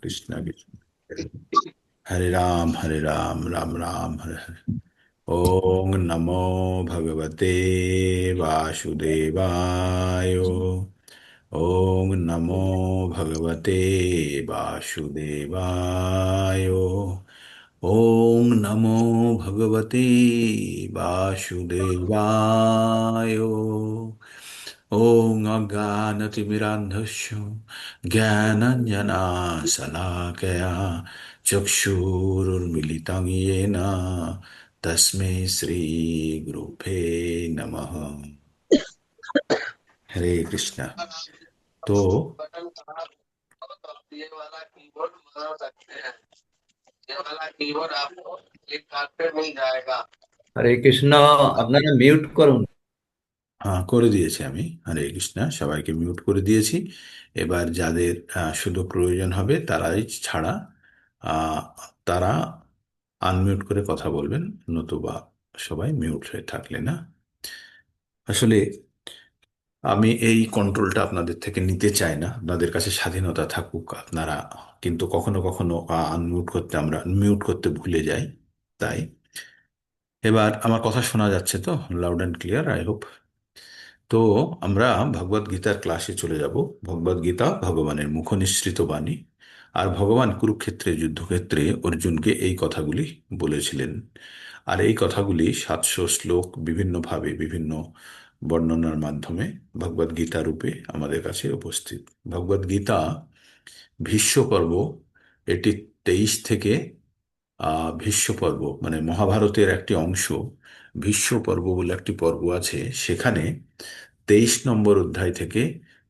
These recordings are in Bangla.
कृष्णा कृष्ण हरे राम राम राम हरे हरे। ओम नमो भगवते वासुदेवाय। ओम नमो भगवते वासुदेवाय। ओम नमो भगवते वासुदेवाय। ॐ अज्ञानतिमिरान्धस्य ज्ञानञ्जनाशलाकया चक्षुरुन्मिलितं येन तस्मै श्रीगुरुभ्ये नमः। हरे कृष्णा। तो बटन खराब हो तो आप ये वाला कीबोर्ड बना सकते हैं। ये वाला कीबोर्ड आपको फ्लिपकार्ट पे मिल जाएगा। হরে কৃষ্ণ। আপনারা মিউট করুন। হ্যাঁ, করে দিয়েছি আমি। হরে কৃষ্ণা, সবাইকে মিউট করে দিয়েছি। এবার যাদের শুধু প্রয়োজন হবে তারাই ছাড়া আহ, তারা আনমিউট করে কথা বলবেন, নতুবা সবাই মিউট হয়ে থাকলে না। আসলে আমি এই কন্ট্রোলটা আপনাদের থেকে নিতে চাই না, আপনাদের কাছে স্বাধীনতা থাকুক। আপনারা কিন্তু কখনো কখনো আনমিউট করতে, আমরা মিউট করতে ভুলে যাই। তাই এবার আমার কথা শোনা যাচ্ছে তো, loud and clear, I hope. তো আমরা ভগবদ গীতার ক্লাসে চলে যাব। ভগবদ গীতা ভগবানের মুখনিসৃত বাণী। আর ভগবান কুরুক্ষেত্রে যুদ্ধক্ষেত্রে অর্জুনকে এই কথাগুলি বলেছিলেন। আর এই কথাগুলি 700 শ্লোক বিভিন্নভাবে বিভিন্ন বর্ণনার মাধ্যমে ভগবদ গীতা রূপে আমাদের কাছে উপস্থিত। ভগবদ গীতা ভীষ্ম পর্ব, এটি 23 থেকে ভীষ্ম পর্ব মানে মহাভারতের একটি অংশ। ভীষ্ম পর্ব বলে একটি পর্ব আছে, সেখানে 23 নম্বর অধ্যায় থেকে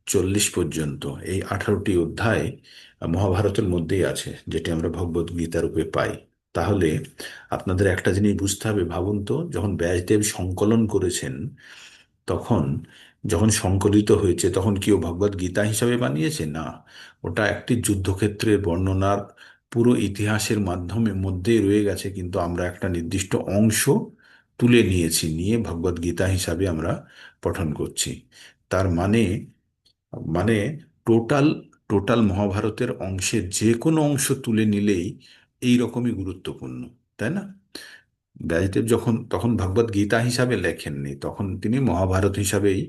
40 পর্যন্ত এই 18টি অধ্যায় মহাভারতের মধ্যেই আছে, যেটি আমরা ভগবদ গীতা রূপে পাই। তাহলে আপনাদের একটা জিনিস বুঝতে হবে, ভাবুন তো, যখন ব্যাসদেব সংকলন করেছেন, তখন যখন সংকলিত হয়েছে তখন কি ও ভগবদ গীতা হিসাবে বানিয়েছে? না, ওটা একটি যুদ্ধক্ষেত্রের বর্ণনার পুরো ইতিহাসের মাধ্যমে মধ্যেই রয়ে গেছে, কিন্তু আমরা একটা নির্দিষ্ট অংশ তুলে নিয়েছি, নিয়ে ভগবদ গীতা হিসাবে আমরা পঠন করছি। তার মানে মানে টোটাল টোটাল মহাভারতের অংশের যে কোনো অংশ তুলে নিলেই এই রকমই গুরুত্বপূর্ণ, তাই না? ব্যাসদেব যখন তখন ভগবদ গীতা হিসাবে লেখেননি, তখন তিনি মহাভারত হিসাবেই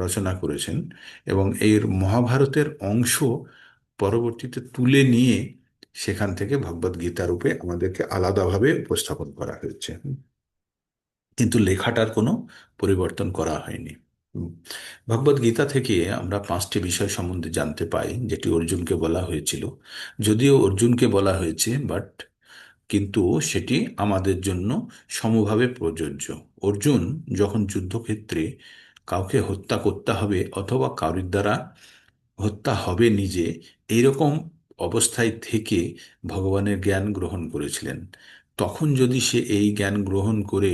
রচনা করেছেন। এবং এর মহাভারতের অংশ পরবর্তীতে তুলে নিয়ে সেখান থেকে ভগবদ গীতা রূপে আমাদেরকে আলাদাভাবে উপস্থাপন করা হয়েছে। কিন্তু লেখাটার কোনো পরিবর্তন করা হয়নি। হুম। ভগবদ গীতা থেকে আমরা 5টি বিষয় সম্বন্ধে জানতে পাই, যেটি অর্জুনকে বলা হয়েছিল। যদিও অর্জুনকে বলা হয়েছে, বাট কিন্তু সেটি আমাদের জন্য সমভাবে প্রযোজ্য। অর্জুন যখন যুদ্ধক্ষেত্রে কাউকে হত্যা করতে হবে অথবা কারোর দ্বারা হত্যা হবে নিজে, এইরকম অবস্থায় থেকে ভগবানের জ্ঞান গ্রহণ করেছিলেন। তখন যদি সে এই জ্ঞান গ্রহণ করে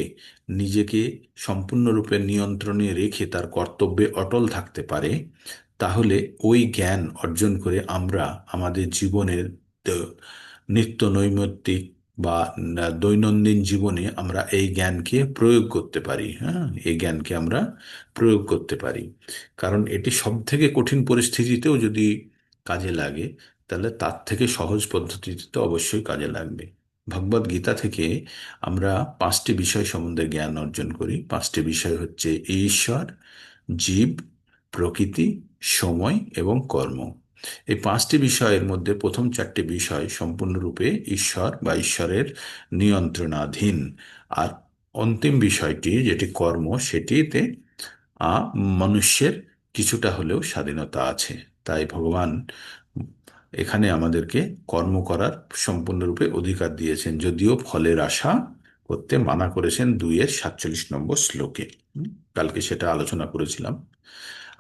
নিজেকে সম্পূর্ণরূপে নিয়ন্ত্রণে রেখে তার কর্তব্যে অটল থাকতে পারে, তাহলে ওই জ্ঞান অর্জন করে আমরা আমাদের জীবনের নিত্য নৈমিত্তিক বা দৈনন্দিন জীবনে আমরা এই জ্ঞানকে প্রয়োগ করতে পারি। হ্যাঁ, এই জ্ঞানকে আমরা প্রয়োগ করতে পারি। কারণ এটি সব থেকে কঠিন পরিস্থিতিতেও যদি কাজে লাগে, তাহলে তার থেকে সহজ পদ্ধতিতে তো অবশ্যই কাজে লাগবে। ভগবদ গীতা থেকে আমরা 5টি বিষয় সম্বন্ধে জ্ঞান অর্জন করি। 5টি বিষয় হচ্ছে ঈশ্বর, জীব, প্রকৃতি, সময় এবং কর্ম। এই 5টি বিষয়ের মধ্যে প্রথম 4টি বিষয় সম্পূর্ণরূপে ঈশ্বর বা ঈশ্বরের নিয়ন্ত্রণাধীন। আর অন্তিম বিষয়টি যেটি কর্ম, সেটিতে আ মনুষ্যের কিছুটা হলেও স্বাধীনতা আছে। তাই ভগবান এখানে আমাদেরকে কর্ম করার সম্পূর্ণরূপে অধিকার দিয়েছেন, যদিও ফলের আশা করতে মানা করেছেন 2-47 নম্বর শ্লোকে। কালকে সেটা আলোচনা করেছিলাম।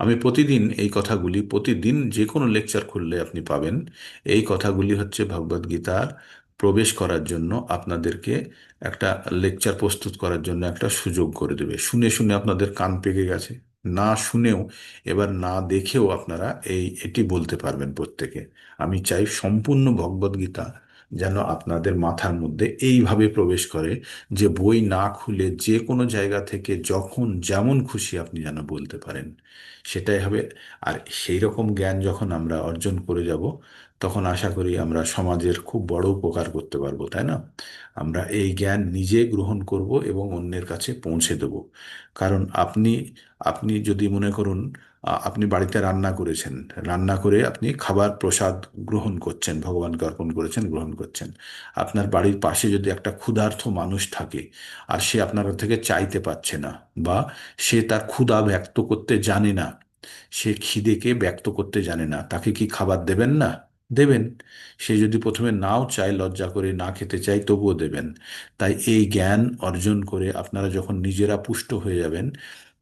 আমি প্রতিদিন এই কথাগুলি, প্রতিদিন যে কোনো লেকচার খুললে আপনি পাবেন। এই কথাগুলি হচ্ছে ভগবদ গীতার প্রবেশ করার জন্য আপনাদেরকে একটা লেকচার প্রস্তুত করার জন্য একটা সুযোগ করে দেবে। শুনে শুনে আপনাদের কান পেকে গেছে, না শুনেও এবার না দেখেও আপনারা এটি বলতে পারবেন প্রত্যেকে। আমি চাই সম্পূর্ণ ভগবদ গীতা যেন আপনাদের মাথার মধ্যে এইভাবে প্রবেশ করে যে বই না খুলে যে কোনো জায়গা থেকে যখন যেমন খুশি আপনি যেন বলতে পারেন, সেটাই হবে। আর সেই রকম জ্ঞান যখন আমরা অর্জন করে যাব, তখন আশা করি আমরা সমাজের খুব বড় উপকার করতে পারবো, তাই না? আমরা এই জ্ঞান নিজে গ্রহণ করব এবং অন্যের কাছে পৌঁছে দেব। কারণ আপনি আপনি যদি মনে করুন, আপনি বাড়িতে রান্না করেছেন, রান্না করে আপনি খাবার প্রসাদ গ্রহণ করছেন, ভগবানকে অর্পণ করেছেন, গ্রহণ করছেন। আপনার বাড়ির পাশে যদি একটা ক্ষুধার্ত মানুষ থাকে আর সে আপনার থেকে চাইতে পারছে না, বা সে তার ক্ষুধা ব্যক্ত করতে জানে না, সে খিদেকে ব্যক্ত করতে জানে না, তাকে কি খাবার দেবেন না? দেবেন। সে যদি প্রথমে নাও চায়, লজ্জা করে না খেতে চায়, তবুও দেবেন। তাই এই জ্ঞান অর্জন করে আপনারা যখন নিজেরা পুষ্ট হয়ে যাবেন,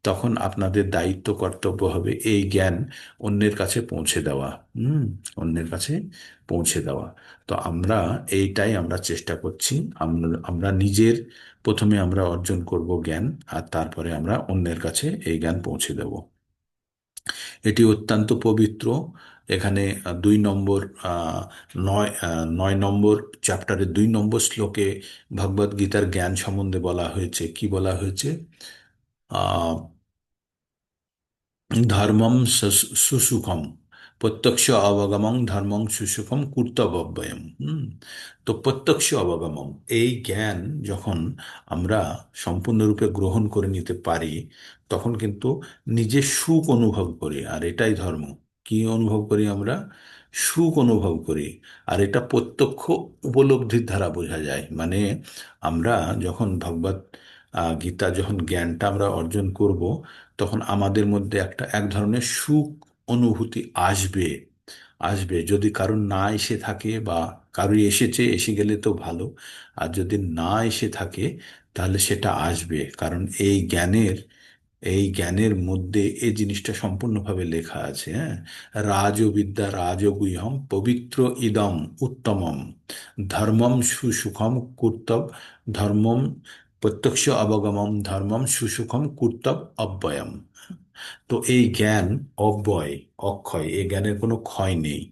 তখন আপনাদের দায়িত্ব কর্তব্য হবে এই জ্ঞান অন্যের কাছে পৌঁছে দেওয়া। হুম। অন্যের কাছে পৌঁছে দেওয়া। তো এইটাই আমরা চেষ্টা করছি। আমরা নিজের প্রথমে আমরা অর্জন করব জ্ঞান, আর তারপরে আমরা অন্যের কাছে এই জ্ঞান পৌঁছে দেব। এটি অত্যন্ত পবিত্র। এখানে 2 নম্বর, 9 নম্বর চ্যাপ্টারের 2 নম্বর শ্লোকে ভগবদ গীতার জ্ঞান সম্বন্ধে বলা হয়েছে। কি বলা হয়েছে? আহ ধর্মম সুসুখম, প্রত্যক্ষ অবগমং ধর্মং সুসুখম কর্তব্যম। তো প্রত্যক্ষ অবগমম, এই জ্ঞান যখন আমরা সম্পূর্ণরূপে গ্রহণ করে নিতে পারি, তখন কিন্তু নিজে সুখ অনুভব করি। আর এটাই ধর্ম। কি অনুভব করি আমরা? সুখ অনুভব করি। আর এটা প্রত্যক্ষ উপলব্ধির দ্বারা বোঝা যায়। মানে আমরা যখন ভগবত গীতা, যখন জ্ঞানটা আমরা অর্জন করব, তখন আমাদের মধ্যে এক ধরনের সুখ অনুভূতি আসবে। আসবে, যদি কারণ না এসে থাকে, বা কারো এসেছে, এসে গেলে তো ভালো। আর যদি না এসে থাকে, তাহলে সেটা আসবে। কারণ এই জ্ঞানের মধ্যে এই জিনিসটা সম্পূর্ণভাবে লেখা আছে। হ্যাঁ, রাজবিদ্যা রাজগুহ্যম পবিত্র ইদম উত্তমম ধর্মম সুসুখম কর্তব ধর্মম প্রত্যক্ষ অবগমম ধর্মম সুসুখম কর্তব অব্যয়ম। তো এই জ্ঞান অব্যয়, অক্ষয়, এই জ্ঞানের কোনো ক্ষয় নেই।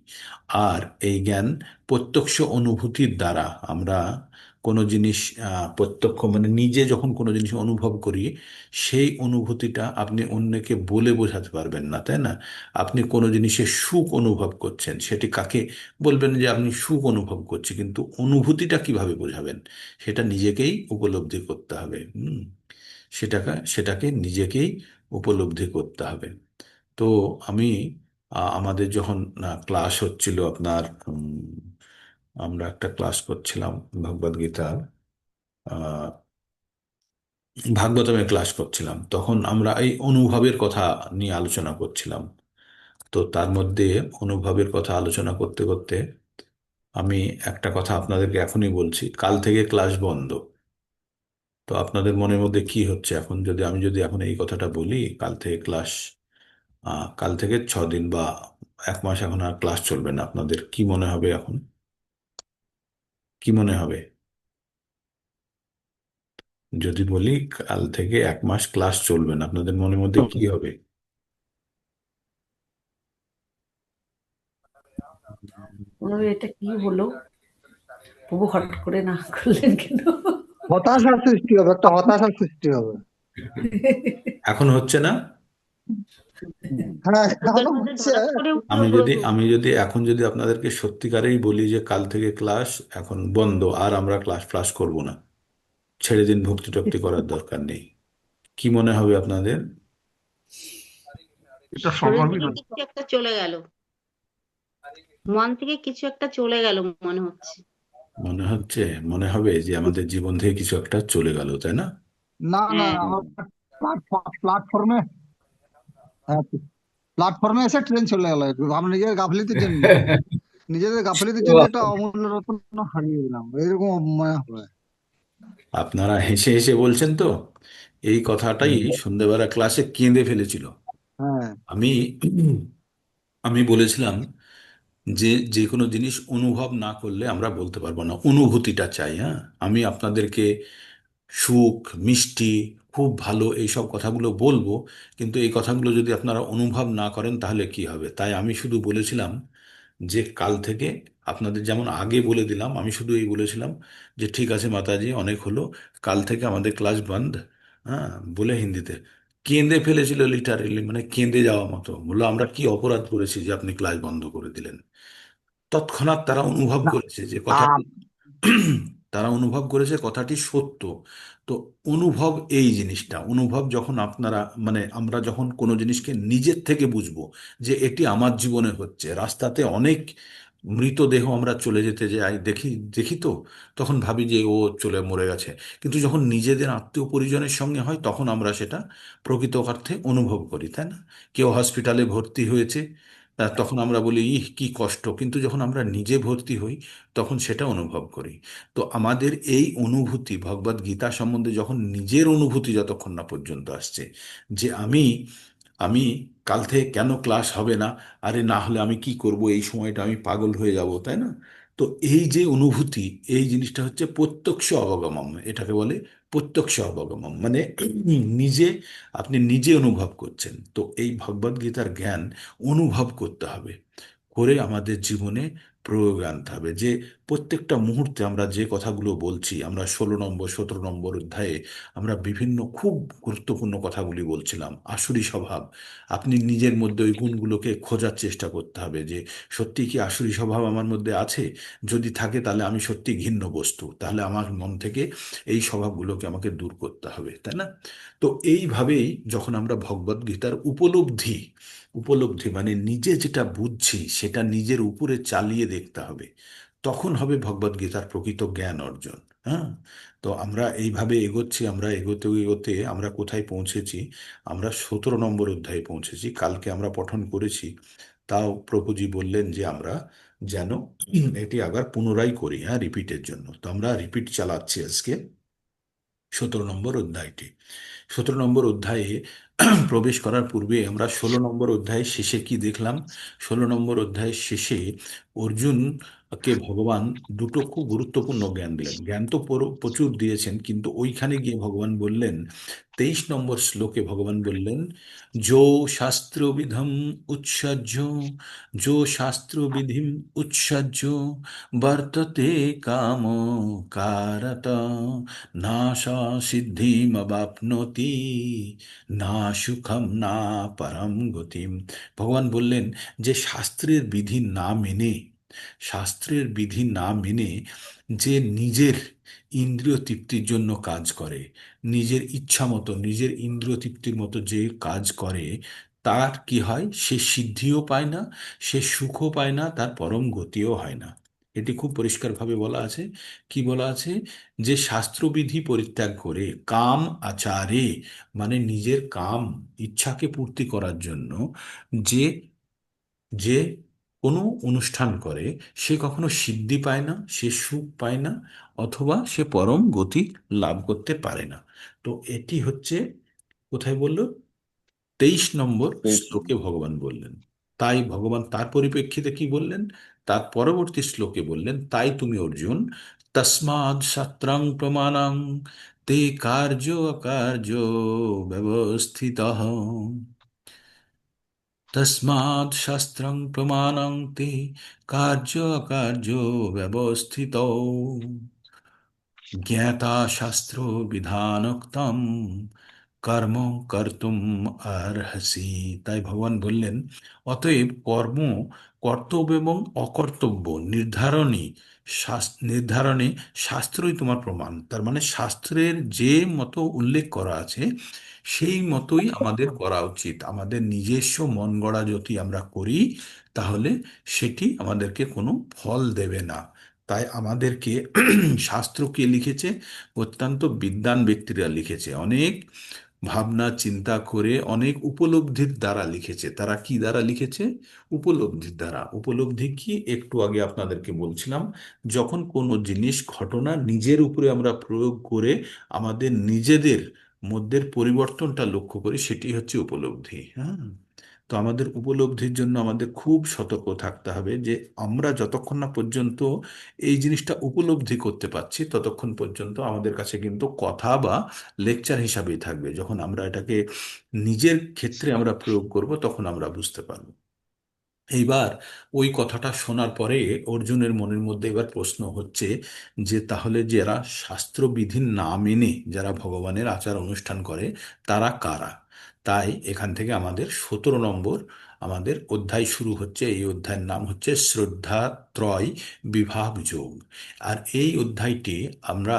আর এই জ্ঞান প্রত্যক্ষ অনুভূতির দ্বারা আমরা কোনো জিনিস, প্রত্যক্ষ মানে নিজে যখন কোনো জিনিস অনুভব করি, সেই অনুভূতিটা আপনি অন্যকে বলে বোঝাতে পারবেন না, তাই না? আপনি কোনো জিনিসের সুখ অনুভব করছেন, সেটি কাকে বলবেন যে আপনি সুখ অনুভব করছি, কিন্তু অনুভূতিটা কিভাবে বোঝাবেন? সেটা নিজেকেই উপলব্ধি করতে হবে। সেটাকে নিজেকেই উপলব্ধি করতে হবে। তো আমি আমাদের যখন ক্লাস হচ্ছিল আপনার, আমরা একটা ক্লাস করছিলাম ভগবদ গীতার, আহ, ভাগবতমের ক্লাস করছিলাম, তখন আমরা এই অনুভবের কথা নিয়ে আলোচনা করছিলাম। তো তার মধ্যে অনুভবের কথা আলোচনা করতে করতে আমি একটা কথা আপনাদেরকে এখনই বলছি, কাল থেকে ক্লাস বন্ধ। তো আপনাদের মনের মধ্যে কি হচ্ছে এখন, যদি এখন এই কথাটা বলি, কাল থেকে ক্লাস, কাল থেকে 6 দিন বা 1 মাস এখন আর ক্লাস চলবে না, আপনাদের কি মনে হবে এখন? কি মনে হবে যদি বলি কাল থেকে 1 মাস ক্লাস চলবে না? আপনাদের মনের মধ্যে কি হবে? এটা কি হলো? প্রভু হঠাৎ করে না করলেন কেন? হতাশার সৃষ্টি হবে, একটা হতাশার সৃষ্টি হবে। এখন হচ্ছে না? হ্যাঁ, বুকের এখনো মধ্যে হচ্ছে। ধড়াস করে উঠলো আমি যদি প্রভু। আমি যদি এখন যদি আপনাদেরকে সত্যিকারেই বলি যে কাল থেকে ক্লাস এখন বন্ধ, আর আমরা ক্লাস ক্লাস করব না, ছেড়ে দিন, ভক্তি টক্তি করার দরকার নেই, কি মনে হবে আপনাদের? এটা শরীর স্বাভাবিক। থেকে কিছু একটা চলে গেল, মন থেকে কিছু একটা চলে গেল মনে হচ্ছে। মনে হচ্ছে, মনে হবে যে আমাদের জীবন থেকে কিছু একটা চলে গেল, তাই না? না না, হ্যাঁ, আমার প্ল্যাটফর্মে, হ্যাঁ, প্ল্যাটফর্মে এসে ট্রেন চলে গেল। আমরা নিজেদের গাফিলতির জন্য একটা অমূল্য রত্ন হারিয়ে দিলাম, এইরকম মনে হয়। আপনারা হেসে হেসে বলছেন তো, এই কথাটাই সন্ধ্যেবেলা ক্লাসে কেঁদে ফেলেছিল। হ্যাঁ, আমি আমি বলেছিলাম যে যে কোনো জিনিস অনুভব না করলে আমরা বলতে পারবো না, অনুভূতিটা চাই। হ্যাঁ, আমি আপনাদেরকে সুখ, মিষ্টি, খুব ভালো, এইসব কথাগুলো বলবো, কিন্তু এই কথাগুলো যদি আপনারা অনুভব না করেন তাহলে কি হবে? তাই আমি শুধু বলেছিলাম যে কাল থেকে আপনাদের যেমন আগে বলে দিলাম, আমি শুধু এই বলেছিলাম যে ঠিক আছে মাতাজি, অনেক হলো, কাল থেকে আমাদের ক্লাস বন্ধ। হ্যাঁ, বলে হিন্দিতে কেঁদে ফেলেছিল, লিটারেলি মানে কেঁদে যাওয়া মতো, বললো আমরা কি অপরাধ করেছি যে আপনি ক্লাস বন্ধ করে দিলেন। তৎক্ষণাৎ তারা অনুভব না করেছে যে কথাটি আহ, তারা অনুভব করেছে কথাটি সত্য। তো অনুভব, এই জিনিসটা অনুভব যখন আপনারা মানে আমরা যখন কোনো জিনিসকে নিজের থেকে বুঝবো যে এটি আমার জীবনে হচ্ছে, রাস্তাতে অনেক মৃতদেহ আমরা চলে যেতে যাই, দেখি দেখি তো তখন ভাবি যে ও চলে মরে গেছে, কিন্তু যখন নিজেদের আত্মীয় পরিজনের সঙ্গে হয় তখন আমরা সেটা প্রকৃত অর্থে অনুভব করি, তাই না? কেউ হসপিটালে ভর্তি হয়েছে, তখন আমরা বলি ইহ কি কষ্ট, কিন্তু যখন আমরা নিজে ভর্তি হই তখন সেটা অনুভব করি। তো আমাদের এই অনুভূতি ভগবদ গীতা সম্বন্ধে যখন নিজের অনুভূতি যতক্ষণ না পর্যন্ত আসছে যে আমি আমি কাল থেকে কেন ক্লাস হবে না, আরে না হলে আমি কি করব, এই সময়টা আমি পাগল হয়ে যাব, তাই না? তো এই যে অনুভূতি, এই জিনিসটা হচ্ছে প্রত্যক্ষ অবগমম, এটাকে বলে প্রত্যক্ষ অবগমম, মানে নিজে আপনি নিজে অনুভব করছেন। তো এই ভগবদ গীতার জ্ঞান অনুভব করতে হবে, করে আমাদের জীবনে প্রয়োগ আনতে হবে। যে প্রত্যেকটা মুহূর্তে আমরা যে কথাগুলো বলছি, আমরা 16 নম্বর 17 নম্বর অধ্যায়ে আমরা বিভিন্ন খুব গুরুত্বপূর্ণ কথাগুলি বলছিলাম। আসুরি স্বভাব, আপনি নিজের মধ্যে ওই গুণগুলোকে খোঁজার চেষ্টা করতে হবে যে সত্যি কি আসুরি স্বভাব আমার মধ্যে আছে। যদি থাকে তাহলে আমি সত্যি ঘিন্ন বস্তু, তাহলে আমার মন থেকে এই স্বভাবগুলোকে আমাকে দূর করতে হবে, তাই না? তো এইভাবেই যখন আমরা ভগবদ গীতার উপলব্ধি উপলব্ধি মানে নিজে যেটা বুঝছি সেটা নিজের উপরে চালিয়ে দেখতে হবে, তখন হবে ভগবদ গীতার প্রকৃত জ্ঞান অর্জন। হ্যাঁ, তো আমরা এইভাবে এগোচ্ছি, আমরা এগোতে এগোতে আমরা কোথায় পৌঁছেছি? আমরা 17 নম্বর অধ্যায়ে পৌঁছেছি, কালকে আমরা পঠন করেছি। তাও প্রভুজি বললেন যে আমরা যেন এটি আবার পুনরায় করি, হ্যাঁ, রিপিটের জন্য। তো আমরা রিপিট চালাচ্ছি আজকে 17 নম্বর অধ্যায়টি। 17 নম্বর অধ্যায়ে প্রবেশ করার পূর্বে আমরা 16 নম্বর অধ্যায়ের শেষে কি দেখলাম? 16 নম্বর অধ্যায়ের শেষে অর্জুনকে ভগবান দুটো খুব গুরুত্বপূর্ণ জ্ঞান দিলেন। জ্ঞান তো প্রচুর দিয়েছেন, কিন্তু ওইখানে গিয়ে ভগবান বললেন, 23 নম্বর শ্লোকে ভগবান বললেন, যো শাস্ত্রবিধম উৎসর্য যো শাস্ত্রবিধিম উৎসর্য বর্ততে কাম কারত না সা সিদ্ধিমবাপ্নোতি না সুখম না পরম গতিম। ভগবান বললেন যে শাস্ত্রের বিধি না মেনে যে নিজের ইন্দ্রিয় তৃপ্তির জন্য কাজ করে, নিজের ইচ্ছা মতো নিজের ইন্দ্রিয় তৃপ্তির মতো যে কাজ করে, তার কি হয়? সে সিদ্ধিও পায় না, সে সুখও পায় না, তার পরম গতিও হয় না। এটি খুব পরিষ্কারভাবে বলা আছে। কি বলা আছে? যে শাস্ত্রবিধি পরিত্যাগ করে কাম আচারে, মানে নিজের কাম ইচ্ছাকে পূর্তি করার জন্য যে যে কোনো অনুষ্ঠান করে, সে কখনো সিদ্ধি পায় না, সে সুখ পায় না, অথবা সে পরম গতি লাভ করতে পারে না। তো এটি হচ্ছে, কোথায় বললো? 23 নম্বর শ্লোকে ভগবান বললেন। তাই ভগবান তার পরিপ্রেক্ষিতে কি বললেন? তার পরবর্তী শ্লোকে বললেন, তাই তুমি অর্জুন, তস্মাৎ শাস্ত্রং প্রমাণং তে কার্য অকার্য ব্যবস্থিত, তস্মাৎ শাস্ত্রং প্রমাণং তে কার্য অকার্য ব্যবস্থিত, জ্ঞাতা শাস্ত্র বিধানোক্তম কর্ম কর্তুম অর্হসি। তাই ভগবান বললেন, অতএব কর্তব্য এবং অকর্তব্য নির্ধারণে শাস্ত্রই তোমার প্রমাণ। তার মানে শাস্ত্রের যে মতো উল্লেখ করা আছে সেই মতোই আমাদের করা উচিত। আমাদের নিজস্ব মন গড়া যদি আমরা করি তাহলে সেটি আমাদেরকে কোনো ফল দেবে না। তাই আমাদেরকে শাস্ত্র কে লিখেছে? অত্যন্ত বিদ্বান ব্যক্তিরা লিখেছে, অনেক ভাবনা চিন্তা করে অনেক উপলব্ধির দ্বারা লিখেছে। তারা কি দ্বারা লিখেছে? উপলব্ধির দ্বারা। উপলব্ধি কি? একটু আগে আপনাদেরকে বলছিলাম, যখন কোনো জিনিস ঘটনা নিজের উপরে আমরা প্রয়োগ করে আমাদের নিজেদের মধ্যের পরিবর্তনটা লক্ষ্য করি, সেটি হচ্ছে উপলব্ধি। হ্যাঁ, তো আমাদের উপলব্ধির জন্য আমাদের খুব সতর্ক থাকতে হবে যে আমরা যতক্ষণ না পর্যন্ত এই জিনিসটা উপলব্ধি করতে পারছি ততক্ষণ পর্যন্ত আমাদের কাছে কিন্তু কথা বা লেকচার হিসাবেই থাকবে। যখন আমরা এটাকে নিজের ক্ষেত্রে আমরা প্রয়োগ করব তখন আমরা বুঝতে পারবো। এইবার ওই কথাটা শোনার পরে অর্জুনের মনের মধ্যে এবার প্রশ্ন হচ্ছে যে তাহলে যারা শাস্ত্রবিধি না মেনে যারা ভগবানের আচার অনুষ্ঠান করে তারা কারা? তাই এখান থেকে আমাদের 17 নম্বর আমাদের অধ্যায় শুরু হচ্ছে। এই অধ্যায়ের নাম হচ্ছে শ্রদ্ধা ত্রয় বিভাগ যোগ। আর এই অধ্যায়টি আমরা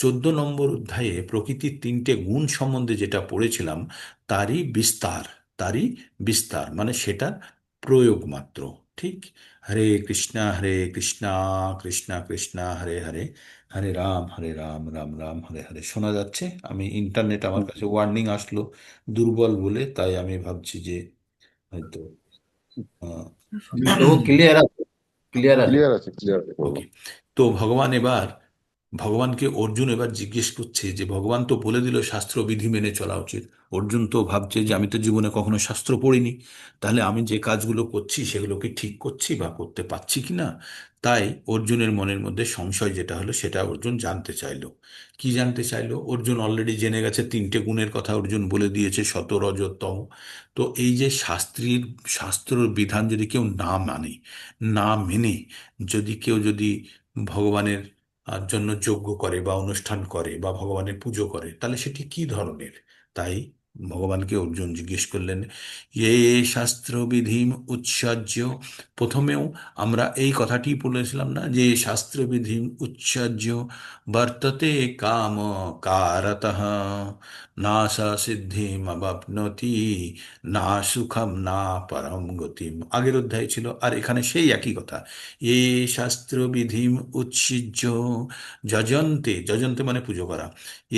14 নম্বর অধ্যায়ে প্রকৃতির 3টে গুণ সম্বন্ধে যেটা পড়েছিলাম তারই বিস্তার, তারই বিস্তার মানে সেটা প্রয়োগ মাত্র। ঠিক। হরে কৃষ্ণা কৃষ্ণা কৃষ্ণা হরে হরে, হরে রাম রাম রাম হরে হরে। শোনা যাচ্ছে? আমি ইন্টারনেট, আমার কাছে ওয়ার্নিং আসলো দুর্বল বলে, তাই আমি ভাবছি যে হয়তো তবু ক্লিয়ার আছে, ক্লিয়ার আছে। ক্লিয়ার আছে, ক্লিয়ার আছে। ওকে। তো ভগবানকে অর্জুন এবার জিজ্ঞেস করছে যে ভগবান তো বলে দিল শাস্ত্র বিধি মেনে চলা উচিত। অর্জুন তো ভাবছে যে আমি তো জীবনে কখনো শাস্ত্র পড়িনি, তাহলে আমি যে কাজগুলো করছি সেগুলো কি ঠিক করছি বা করতে পারছি কিনা। তাই অর্জুনের মনের মধ্যে সংশয় যেটা হলো সেটা অর্জুন জানতে চাইলো। কি জানতে চাইলো? অর্জুন অলরেডি জেনে গেছে 3টে গুণের কথা অর্জুন বলে দিয়েছে, সত রজ তম। তো এই যে শাস্ত্রর বিধান যদি কেউ না মানে, না মেনে যদি ভগবানের জন্য যজ্ঞ করে বা অনুষ্ঠান করে বা ভগবানের পুজো করে, তাহলে সেটি কি ধরনের? তাই ভগবানকে অর্জুন জিজ্ঞেস করলেন, এ শাস্ত্র বিধিম উৎসর্য। প্রথমেও আমরা এই কথাটি বলেছিলাম না যে শাস্ত্র বিধিম উৎসর্য বর্ততে কাম কারতঃ না সা সিদ্ধিম অবাপ্নোতি না সুখম না পরম গতিম। আগের অধ্যায় ছিল, আর এখানে সেই একই কথা। এ শাস্ত্রবিধিম উৎসিজ্য যজন্তে, যজন্তে মানে পুজো করা।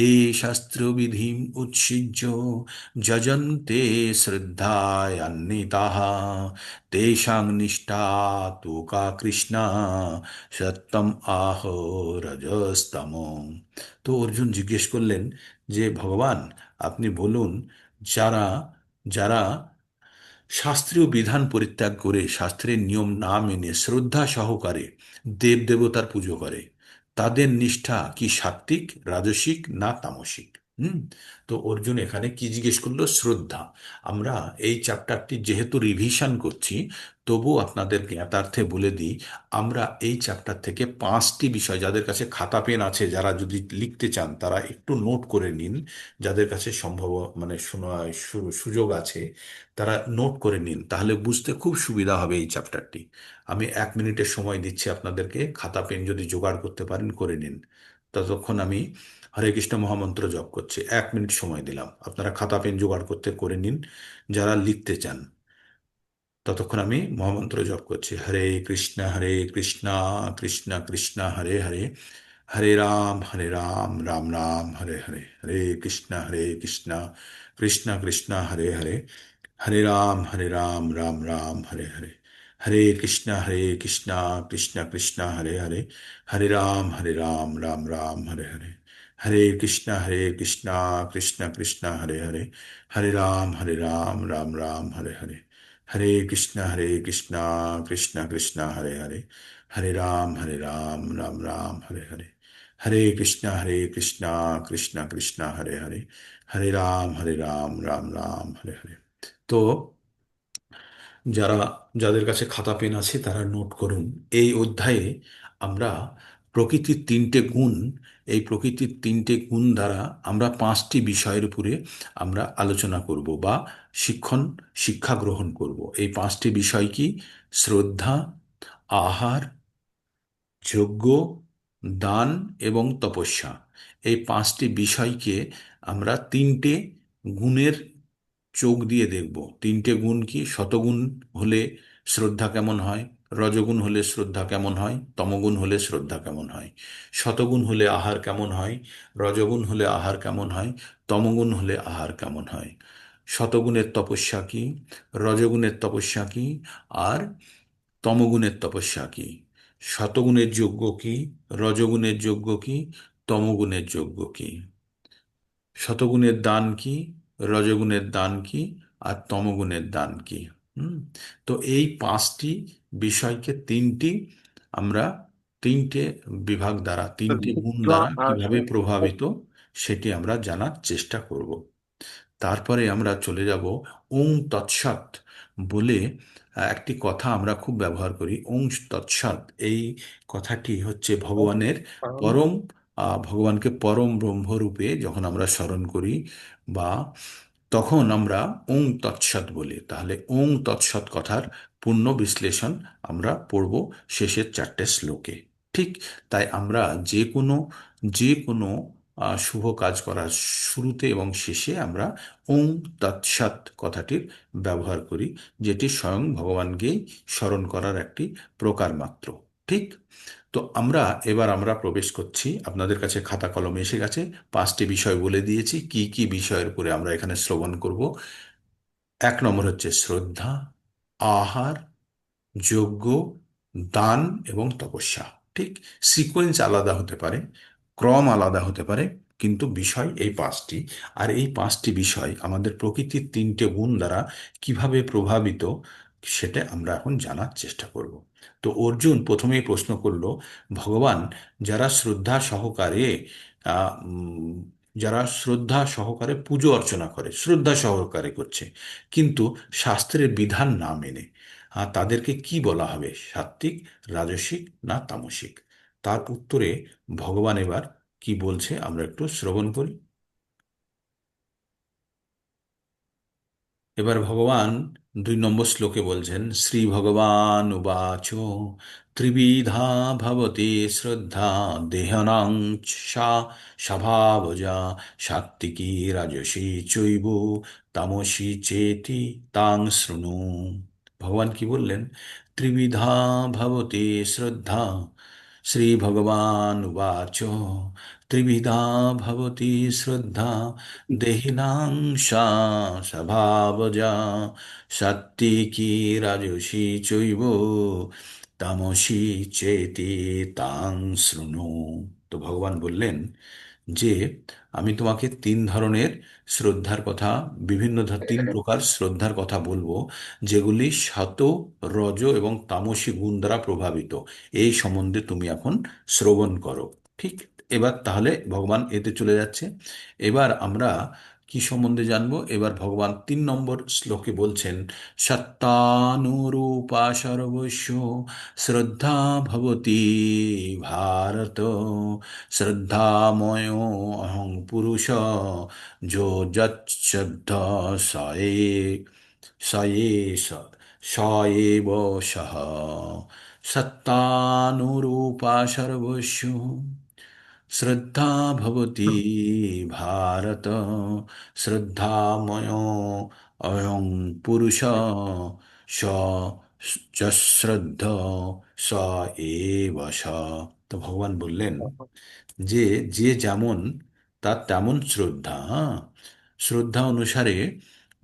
এ শাস্ত্রবিধিম উৎসিজ্য যজন্তে শ্রদ্ধায়ান্বিতাঃ তেষাং নিষ্ঠা তু কা কৃষ্ণা সত্যম আহ রজস্তম। তো অর্জুন জিজ্ঞেস করলেন যে ভগবান আপনি বলুন, যারা যারা শাস্ত্রীয় বিধান পরিত্যাগ করে শাস্ত্রের নিয়ম না মেনে শ্রদ্ধা সহকারে দেব দেবতার পুজো করে, তাদের নিষ্ঠা কি সাত্ত্বিক, রাজসিক না তামসিক? হুম। তো অর্জুন এখানে কি জিজ্ঞেস করলো? শ্রদ্ধা। আমরা এই চ্যাপ্টারটি যেহেতু রিভিশন করছি, তবু আপনাদের জ্ঞাতার্থে বলে দিই, আমরা এই চ্যাপ্টার থেকে 5টি বিষয়, যাদের কাছে খাতা পেন আছে, যারা যদি লিখতে চান তারা একটু নোট করে নিন। যাদের কাছে সম্ভব মানে সুযোগ আছে তারা নোট করে নিন, তাহলে বুঝতে খুব সুবিধা হবে এই চ্যাপ্টারটি। আমি 1 মিনিটের সময় দিচ্ছি আপনাদেরকে, খাতা পেন যদি জোগাড় করতে পারেন করে নিন। ততক্ষণ আমি হরে কৃষ্ণ মহামন্ত্র জপ করছি, 1 মিনিট সময় দিলাম, আপনারা খাতা পেন জোগাড় করতে করে নিন যারা লিখতে চান। ততক্ষণ আমি মহামন্ত্র জপ করছি। হরে কৃষ্ণ কৃষ্ণ কৃষ্ণ হরে হরে, হরে রাম রাম রাম হরে হরে, হরে কৃষ্ণ কৃষ্ণ কৃষ্ণ হরে হরে, হরে রাম রাম রাম হরে হরে, হরে কৃষ্ণ কৃষ্ণ কৃষ্ণ হরে হরে, হরে রাম রাম রাম হরে হরে, হরে কৃষ্ণ কৃষ্ণ কৃষ্ণ হরে হরে, হরে রাম রাম রাম হরে হরে, হরে কৃষ্ণ কৃষ্ণ কৃষ্ণ হরে হরে, হরে রাম রাম রাম হরে হরে, হরে কৃষ্ণ কৃষ্ণ কৃষ্ণ হরে হরে, হরে রাম রাম রাম হরে হরে। তো যারা যাদের কাছে খাতা পেন আছে তারা নোট করুন। এই অধ্যায়ে আমরা প্রকৃতির 3টে গুণ, এই প্রকৃতির 3টে গুণ দ্বারা আমরা 5টি বিষয়ের উপরে আমরা আলোচনা করব বা শিক্ষা গ্রহণ করব। এই 5টি বিষয় কি? শ্রদ্ধা, আহার, যজ্ঞ, দান এবং তপস্যা। এই 5টি বিষয়কে আমরা 3টে গুণের চোখ দিয়ে দেখব। 3টে গুণ কি? শতগুণ হলে শ্রদ্ধা কেমন হয়, রজগুণ হলে শ্রদ্ধা কেমন হয়, তমগুণ হলে শ্রদ্ধা কেমন হয়, শতগুণ হলে আহার কেমন হয়, রজগুণ হলে আহার কেমন হয়, তমগুণ হলে আহার কেমন হয়, শতগুণের তপস্যা কি, রজগুণের তপস্যা কি, আর তমগুণের তপস্যা কি, শতগুণের যজ্ঞ কি, রজগুণের যজ্ঞ কি, তমগুণের যজ্ঞ কি, শতগুণের দান কি, রজগুণের দান কি, আর তমগুণের দান কি। হুম। তো এই 5টি বিষয়কে আমরা 3টে বিভাগ দ্বারা, 3টে গুণ দ্বারা কিভাবে প্রভাবিত সেটি আমরা জানার চেষ্টা করব। তারপরে আমরা চলে যাব ওং তৎসৎ বলে একটি কথা আমরা খুব ব্যবহার করি। ওং তৎসৎ এই কথাটি হচ্ছে ভগবানের ভগবানকে পরম ব্রহ্মরূপে যখন আমরা স্মরণ করি বা তখন আমরা ওং তৎসৎ বলি। তাহলে ওং তৎসৎ কথার পূর্ণ বিশ্লেষণ আমরা পড়ব শেষের 4টে শ্লোকে। ঠিক তাই আমরা যে কোনো শুভ কাজ করার শুরুতে এবং শেষে আমরা ওং তৎসৎ কথাটির ব্যবহার করি, যেটি স্বয়ং ভগবানকেই স্মরণ করার একটি প্রকার মাত্র। ঠিক, তো এবার আমরা প্রবেশ করছি। আপনাদের কাছে খাতা কলম এসে গেছে। 5টি বিষয় বলে দিয়েছি কি কি বিষয়ের উপরে আমরা এখানে শ্রবণ করব। 1 নম্বর হচ্ছে শ্রদ্ধা, আহার, যজ্ঞ, দান এবং তপস্যা। ঠিক, সিকোয়েন্স আলাদা হতে পারে, ক্রম আলাদা হতে পারে, কিন্তু বিষয় এই 5টি। আর এই 5টি বিষয় আমাদের প্রকৃতির 3টে গুণ দ্বারা কিভাবে প্রভাবিত, সেটা আমরা এখন জানার চেষ্টা করব। তো অর্জুন প্রথমেই প্রশ্ন করলো, ভগবান যারা শ্রদ্ধা সহকারে আহ, উম, যারা শ্রদ্ধা সহকারে পুজো অর্চনা করে, শ্রদ্ধা সহকারে করছে, কিন্তু শাস্ত্রের বিধান না মেনে, আর তাদেরকে কি বলা হবে, সাত্ত্বিক, রাজসিক না তামসিক? তার উত্তরে ভগবান এবার কি বলছে আমরা একটু শ্রবণ করি। এবার ভগবান 2 নম্বর শ্লোকে বলছেন, শ্রী ভগবান উবাচ ত্রিবিধা ভবতি শ্রদ্ধা দেহনাং সা স্বভাবজা সাত্ত্বিকী রাজসী চৈব তামসী চেতি তাং শৃণু। ভগবান কি বললেন? ত্রিবিধা ভবতি শ্রদ্ধা, শ্রী ভগবান উবাচ ত্রিবিধা ভবতি শ্রদ্ধা দেহিনাং সা স্বভাবজা সাত্ত্বিকী রাজসী চৈব তামসী চেতি তাং শৃণু। তো ভগবান বললেন যে আমি তোমাকে 3 ধরনের শ্রদ্ধার কথা, 3 প্রকার শ্রদ্ধার কথা বলবো, যেগুলি সত, রজ এবং তামসী গুণ দ্বারা প্রভাবিত। এই সম্বন্ধে তুমি এখন শ্রবণ করো। ঠিক, এবার তাহলে ভগবান এতে চলে যাচ্ছে। এবার আমরা কি সম্বন্ধে জানবো? এবার ভগবান 3 নম্বর শ্লোকে বলছেন, সত্তানুরূপা সর্বস্য শ্রদ্ধা ভবতি ভারত শ্রদ্ধাময় অহং পুরুষ যো যচ্ছ্রদ্ধ স এ স এষ স এব সহ সত্তানুরূপা সর্বস্য শ্রদ্ধা ভবতি ভারত শ্রদ্ধাময় অয়ং পুরুষ স যশ্রদ্ধ স এব স। তো ভগবান বললেন যে যে যেমন তার তেমন শ্রদ্ধা। হ্যাঁ, শ্রদ্ধা অনুসারে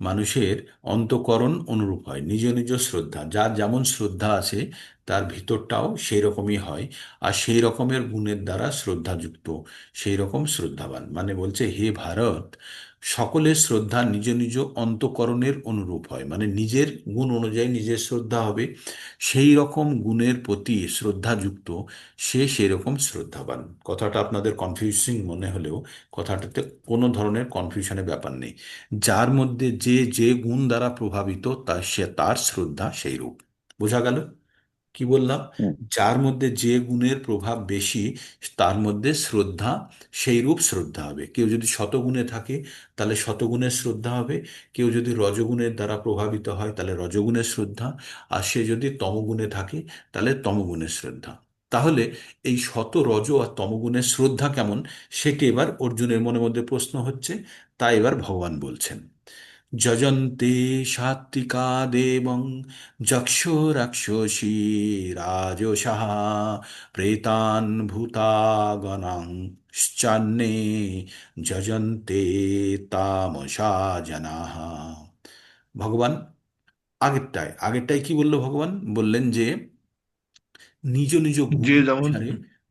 মানুষের অন্তঃকরণ অনুরূপ হয়। নিজ নিজ শ্রদ্ধা, যার যেমন শ্রদ্ধা আছে তার ভিতরটাও সেই রকমই হয়। আর সেই রকমের গুণের দ্বারা শ্রদ্ধাযুক্ত, সেই রকম শ্রদ্ধাবান। মানে বলছে, হে ভারত, সকলের শ্রদ্ধা নিজ নিজ অন্তঃকরণের অনুরূপ হয়। মানে নিজের গুণ অনুযায়ী নিজের শ্রদ্ধা হবে, সেই রকম গুণের প্রতি শ্রদ্ধাযুক্ত সে সেরকম শ্রদ্ধাবান। কথাটা আপনাদের কনফিউজিং মনে হলেও কথাটাতে কোনো ধরনের কনফিউশনের ব্যাপার নেই। যার মধ্যে যে যে গুণ দ্বারা প্রভাবিত, তার শ্রদ্ধা সেই রূপ। বোঝা গেল কি বললাম? যার মধ্যে যে গুণের প্রভাব বেশি, তার মধ্যে শ্রদ্ধা সেই রূপ শ্রদ্ধা হবে। কেউ যদি শতগুণে থাকে তাহলে শতগুণের শ্রদ্ধা হবে, কেউ যদি রজগুণের দ্বারা প্রভাবিত হয় তাহলে রজগুণের শ্রদ্ধা, আর সে যদি তমগুণে থাকে তাহলে তমগুণের শ্রদ্ধা। তাহলে এই শত, রজ আর তমগুণের শ্রদ্ধা কেমন, সেটি এবার অর্জুনের মনের মধ্যে প্রশ্ন হচ্ছে। তাই এবার ভগবান বলছেন, যজন্তে সাত্ত্বিকা দেবং যক্ষো রাক্ষসী রাজসাঃ প্রেতান ভূতাগণাং শ্চান্যে যজন্তে তামসা জনাঃ। ভগবান আগেরটায় কি বললো? ভগবান বললেন যে নিজ নিজ গুণ যে যেমন অনুসারে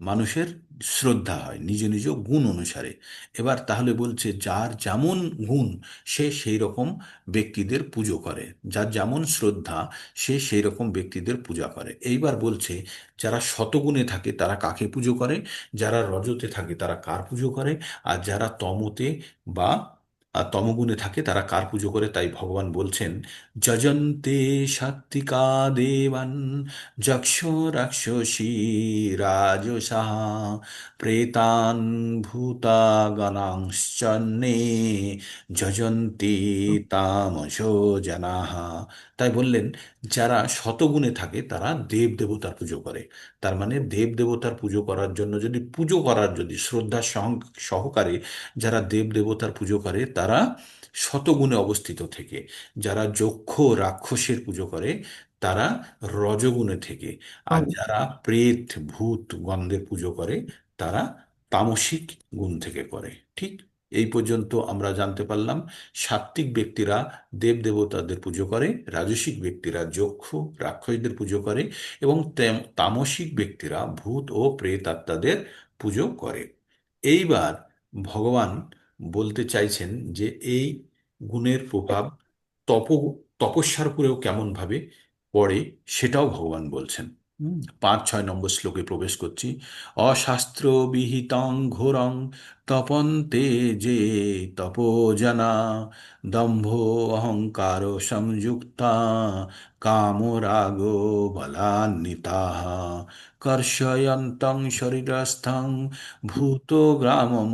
মানুষের শ্রদ্ধা হয়, নিজ নিজ গুণ অনুসারে। এবার তাহলে বলছে, যার যেমন গুণ সে সেই রকম ব্যক্তিদের পুজো করে, যার যেমন শ্রদ্ধা সে সেই রকম ব্যক্তিদের পূজা করে। এইবার বলছে, যারা শতগুণে থাকে তারা কাকে পুজো করে, যারা রজতে থাকে তারা কার পুজো করে, আর যারা তমতে বা আর তমগুণে থাকে তারা কার পুজো করে, তাই ভগবান বলছেন যজন্তে সাত্বিকা দেবান যক্ষ রাক্ষসী রাজসাঃ প্রেতান ভূতাগণাংশ্চন্নে যজন্তি তামসো জনাঃ। তাই বললেন যারা শতগুণে থাকে তারা দেব দেবতার পুজো করে। তার মানে দেব দেবতার পুজো করার জন্য যদি শ্রদ্ধা সহকারে যারা দেব দেবতার পুজো করে তারা শতগুণে অবস্থিত থেকে, যারা যক্ষ রাক্ষসের পুজো করে তারা রজগুণে থেকে, আর যারা প্রেত ভূত গন্ধের পুজো করে তারা তামসিক গুণ থেকে করে। ঠিক এই পর্যন্ত আমরা জানতে পারলাম সাত্ত্বিক ব্যক্তিরা দেব দেবতাদের পুজো করে, রাজসিক ব্যক্তিরা যক্ষ রাক্ষসদের পুজো করে এবং তামসিক ব্যক্তিরা ভূত ও প্রেত আত্মাদের পুজো করে। এইবার ভগবান বলতে চাইছেন যে এই গুণের প্রভাব তপ তপস্যার উপরেও কেমন ভাবে পড়ে সেটাও ভগবান বলছেন। 5-6 নম্বর শ্লোকে প্রবেশ করছি। অশাস্ত্র বিহিতং ঘোরং তপন্তে যে তপোজনা দম্ভ অহংকার সংযুক্তা কামরাগ বলান্বিতাঃ কর্ষয়ন্তং শরীরস্থং ভূতগ্রামমচেতসঃ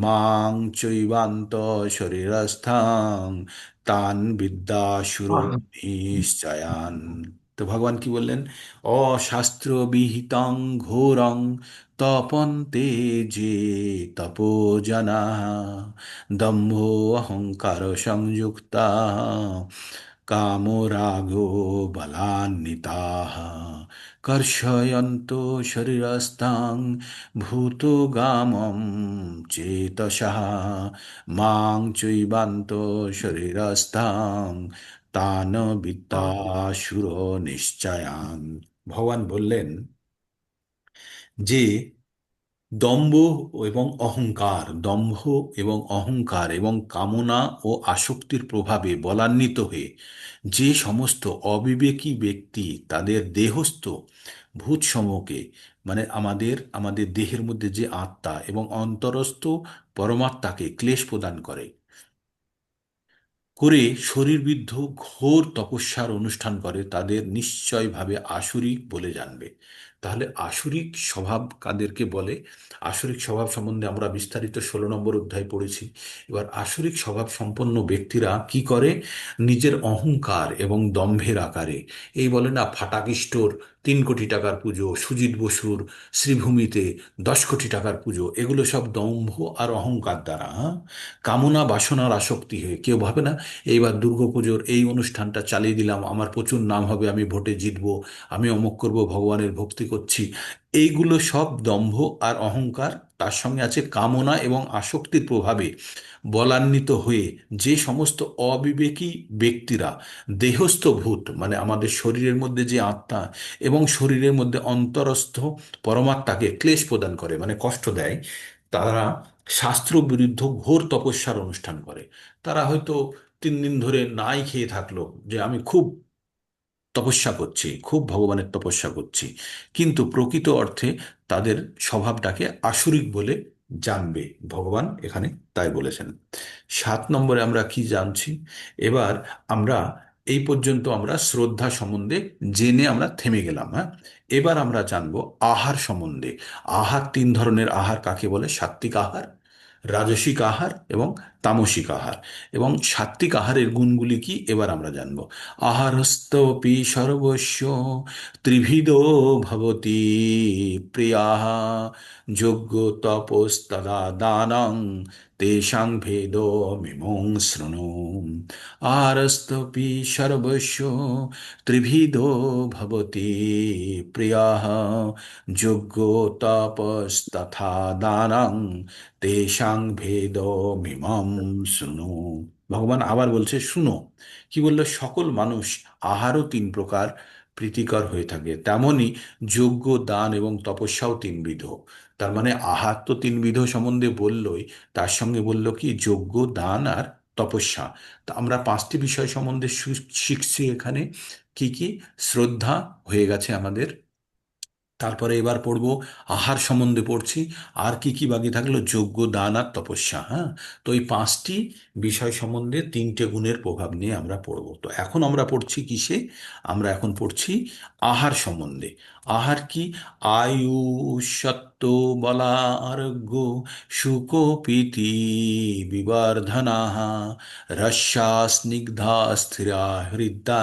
মাং চৈবান্ত শরীরস্থাং তান বিদ্যাসুরো নিশ্চয়ান। তো ভগবান কি বললেন? অশাস্ত্র বিহিতং ঘোরং তপন্তে যে তপোজনা দম্ভ অহংকার সংযুক্তা কামরাগো বলান্বিতাঃ কর্ষয়ন্ত শরীরস্থাং ভূতগামম চেতসঃ মাং চৈবান্ত শরীরস্থাং তান বিদ্যাসুর নিশ্চয়ান। ভগবান বললেন যে দম্ভ এবং অহংকার এবং কামনা ও আসক্তির প্রভাবে বলান্বিত হয়ে যে সমস্ত অবিবেকী ব্যক্তি তাদের দেহস্থ ভূতসমূহকে, মানে আমাদের দেহের মধ্যে যে আত্মা এবং অন্তরস্থ পরমাত্মাকে ক্লেশ প্রদান করে শরীরবিদ্ধ ঘোর তপস্যার অনুষ্ঠান করে, তাদের নিশ্চয়ভাবে আসুরিক বলে জানবে। তাহলে আসুরিক স্বভাব কাদেরকে বলে? আসুরিক স্বভাব সম্বন্ধে আমরা বিস্তারিত 16 নম্বর অধ্যায় পড়েছি। এবার আসুরিক স্বভাব সম্পন্ন ব্যক্তিরা কি করে? নিজের অহংকার এবং দম্ভের আকারে, এই বলে না ফাটাকিস্টোর 3 কোটি টাকার পুজো, সুজিত বসুর শ্রীভূমিতে 10 কোটি টাকার পুজো, এগুলো সব দম্ভ আর অহংকার দ্বারা, কামনা বাসনার আসক্তি হয়ে কেউ ভাবে না এইবার দুর্গাপুজোর এই অনুষ্ঠানটা চালিয়ে দিলাম, আমার প্রচুর নাম হবে, আমি ভোটে জিতবো, আমি অমুক করব, ভগবানের ভক্তি করছি। এইগুলো সব দম্ভ আর অহংকার, তার সঙ্গে আছে কামনা এবং আসক্তির প্রভাবে বলান্বিত হয়ে যে সমস্ত অবিবেকী ব্যক্তিরা দেহস্থ ভূত, মানে আমাদের শরীরের মধ্যে যে আত্মা এবং শরীরের মধ্যে অন্তরস্থ পরমাত্মাকে ক্লেশ প্রদান করে, মানে কষ্ট দেয়, তারা শাস্ত্র বিরুদ্ধ ঘোর তপস্যার অনুষ্ঠান করে। তারা হয়তো 3 দিন ধরে নাই খেয়ে থাকলো যে আমি খুব তপস্যা করছি, খুব ভগবানের তপস্যা করছি, কিন্তু প্রকৃত অর্থে তাদের স্বভাবটাকে আসুরিক বলে জানবে। ভগবান এখানে তাই বলেছেন। 7 নম্বরে আমরা কি জানছি? এবার আমরা এই পর্যন্ত আমরা শ্রদ্ধা সম্বন্ধে জেনে আমরা থেমে গেলাম। হ্যাঁ, এবার আমরা জানবো আহার সম্বন্ধে। আহার 3 ধরনের আহার কাকে বলে? সাত্ত্বিক আহার, রাজসিক আহার এবং তামসিক আহার। এবং সাত্ত্বিক আহারের গুণগুলি কি এবার আমরা জানবো। আহারস্তপি সর্বস্ব ত্রিভিদো ভবতি প্রিয়াঃ যোগ্য তপস্তদা দানং তেষাং ভেদো মিমং শৃণু। আহারস্তপি সর্বস্ব ত্রিভিদো ভবতি প্রিয়াঃ যোগ্য তপস্তথা দানং তেষাং ভেদ মিমাম শুনো। ভগবান আবার বলছে শুনো। কি বললো? সকল মানুষ আহারও 3 প্রকার প্রীতিকর হয়ে থাকে, তেমনি যজ্ঞ দান এবং তপস্যাও 3 বিধ। তার মানে আহার তো 3 বিধ সম্বন্ধে বললোই, তার সঙ্গে বলল কি যজ্ঞ দান আর তপস্যা। তা আমরা 5টি বিষয় সম্বন্ধে শিখছি এখানে। কি কি? শ্রদ্ধা হয়ে গেছে আমাদের, তারপরে এবার পড়বো আহার সম্বন্ধে পড়ছি। আর কি কি বাকি থাকলো? যজ্ঞ, দান আর তপস্যা। হ্যাঁ, তো এই 5টি বিষয় সম্বন্ধে 3টে গুণের প্রভাব নিয়ে আমরা পড়বো। তো এখন আমরা পড়ছি কিসে? আমরা এখন পড়ছি আহার সম্বন্ধে। আহার কি? আয়ু, সত্য, বলা, আরোগ্য, সুখ, প্রীতি বিবর্ধনাঃ, রস্যা, স্নিগ্ধা, স্থিরা, হৃদ্যা,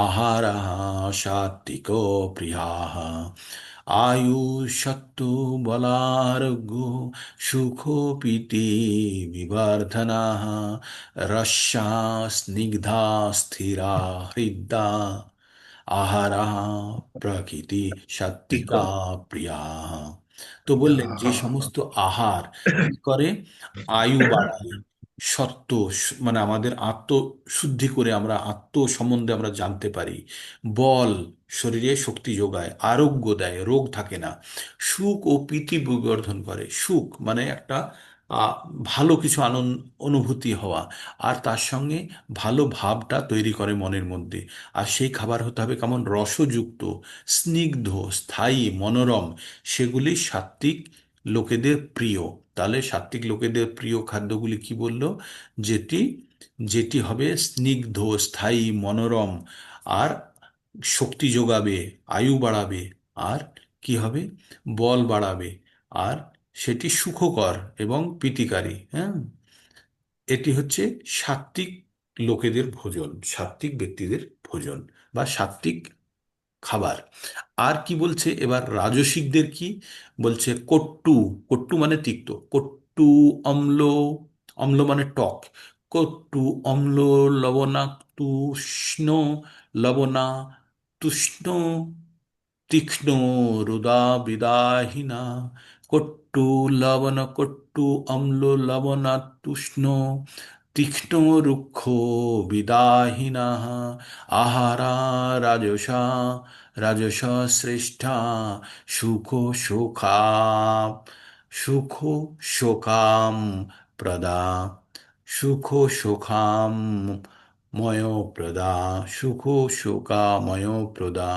আহারাः সাত্ত্বিক প্রিয়াः। আয়ু, সত্তু, বলারোগ্য, সুখ, প্রীতি বিবর্ধনাः, রস্যা, স্নিগ্ধা, স্থিরা, হৃদ্যা, আহারাः প্রকৃতি সাত্ত্বিকা প্রিয়াः। তো বললেন যে সমস্ত আহার কি করে? আয়ু বাড়ায়, সত্য মানে আমাদের আত্মশুদ্ধি করে আমরা আত্ম সম্বন্ধে আমরা জানতে পারি, বল, শরীরে শক্তি যোগায়, আরোগ্য দেয়, রোগ থাকে না, সুখ ও প্রীতি বিবর্ধন করে। সুখ মানে একটা আহ, ভালো কিছু অনুভূতি হওয়া, আর তার সঙ্গে ভালো ভাবটা তৈরি করে মনের মধ্যে। আর সেই খাবার হতে হবে কেমন? রসযুক্ত, স্নিগ্ধ, স্থায়ী, মনোরম, সেগুলি সাত্ত্বিক লোকেদের প্রিয়। তাহলে সাত্ত্বিক লোকেদের প্রিয় খাদ্যগুলি কি বললো? যেটি যেটি হবে স্নিগ্ধ, স্থায়ী, মনোরম, আর শক্তি যোগাবে, আয়ু বাড়াবে, আর কি হবে? বল বাড়াবে, আর সেটি সুখকর এবং প্রীতিকারী। হ্যাঁ, এটি হচ্ছে সাত্ত্বিক লোকেদের ভোজন, সাত্ত্বিক ব্যক্তিদের ভোজন বা সাত্ত্বিক খাবার। আর কি বলছে এবার? রাজসিকদের কি বলছে? কট্টু, কট্টু মানে তিক্ত, কট্টু, অম্ল, অম্ল মানে টক, কট্টু, অম্ল, লবণাক্তুষ্ণ, লবণা, তুষ্ণ, তীক্ষ্ণ, রুদা, বিদাহিনা, কট্টু, লবণ, কট্টু, অম্ল, লবণাতুষ্ণ, তীক্ষ্ণ, রুক্ষ, বিদাহিনা, আহারা রাজসা, রাজস শ্রেষ্ঠা, সুখ শোকা, সুখ শোকাম প্রদা, সুখ শোকাম ময় প্রদা, সুখ শোকাময় প্রদা,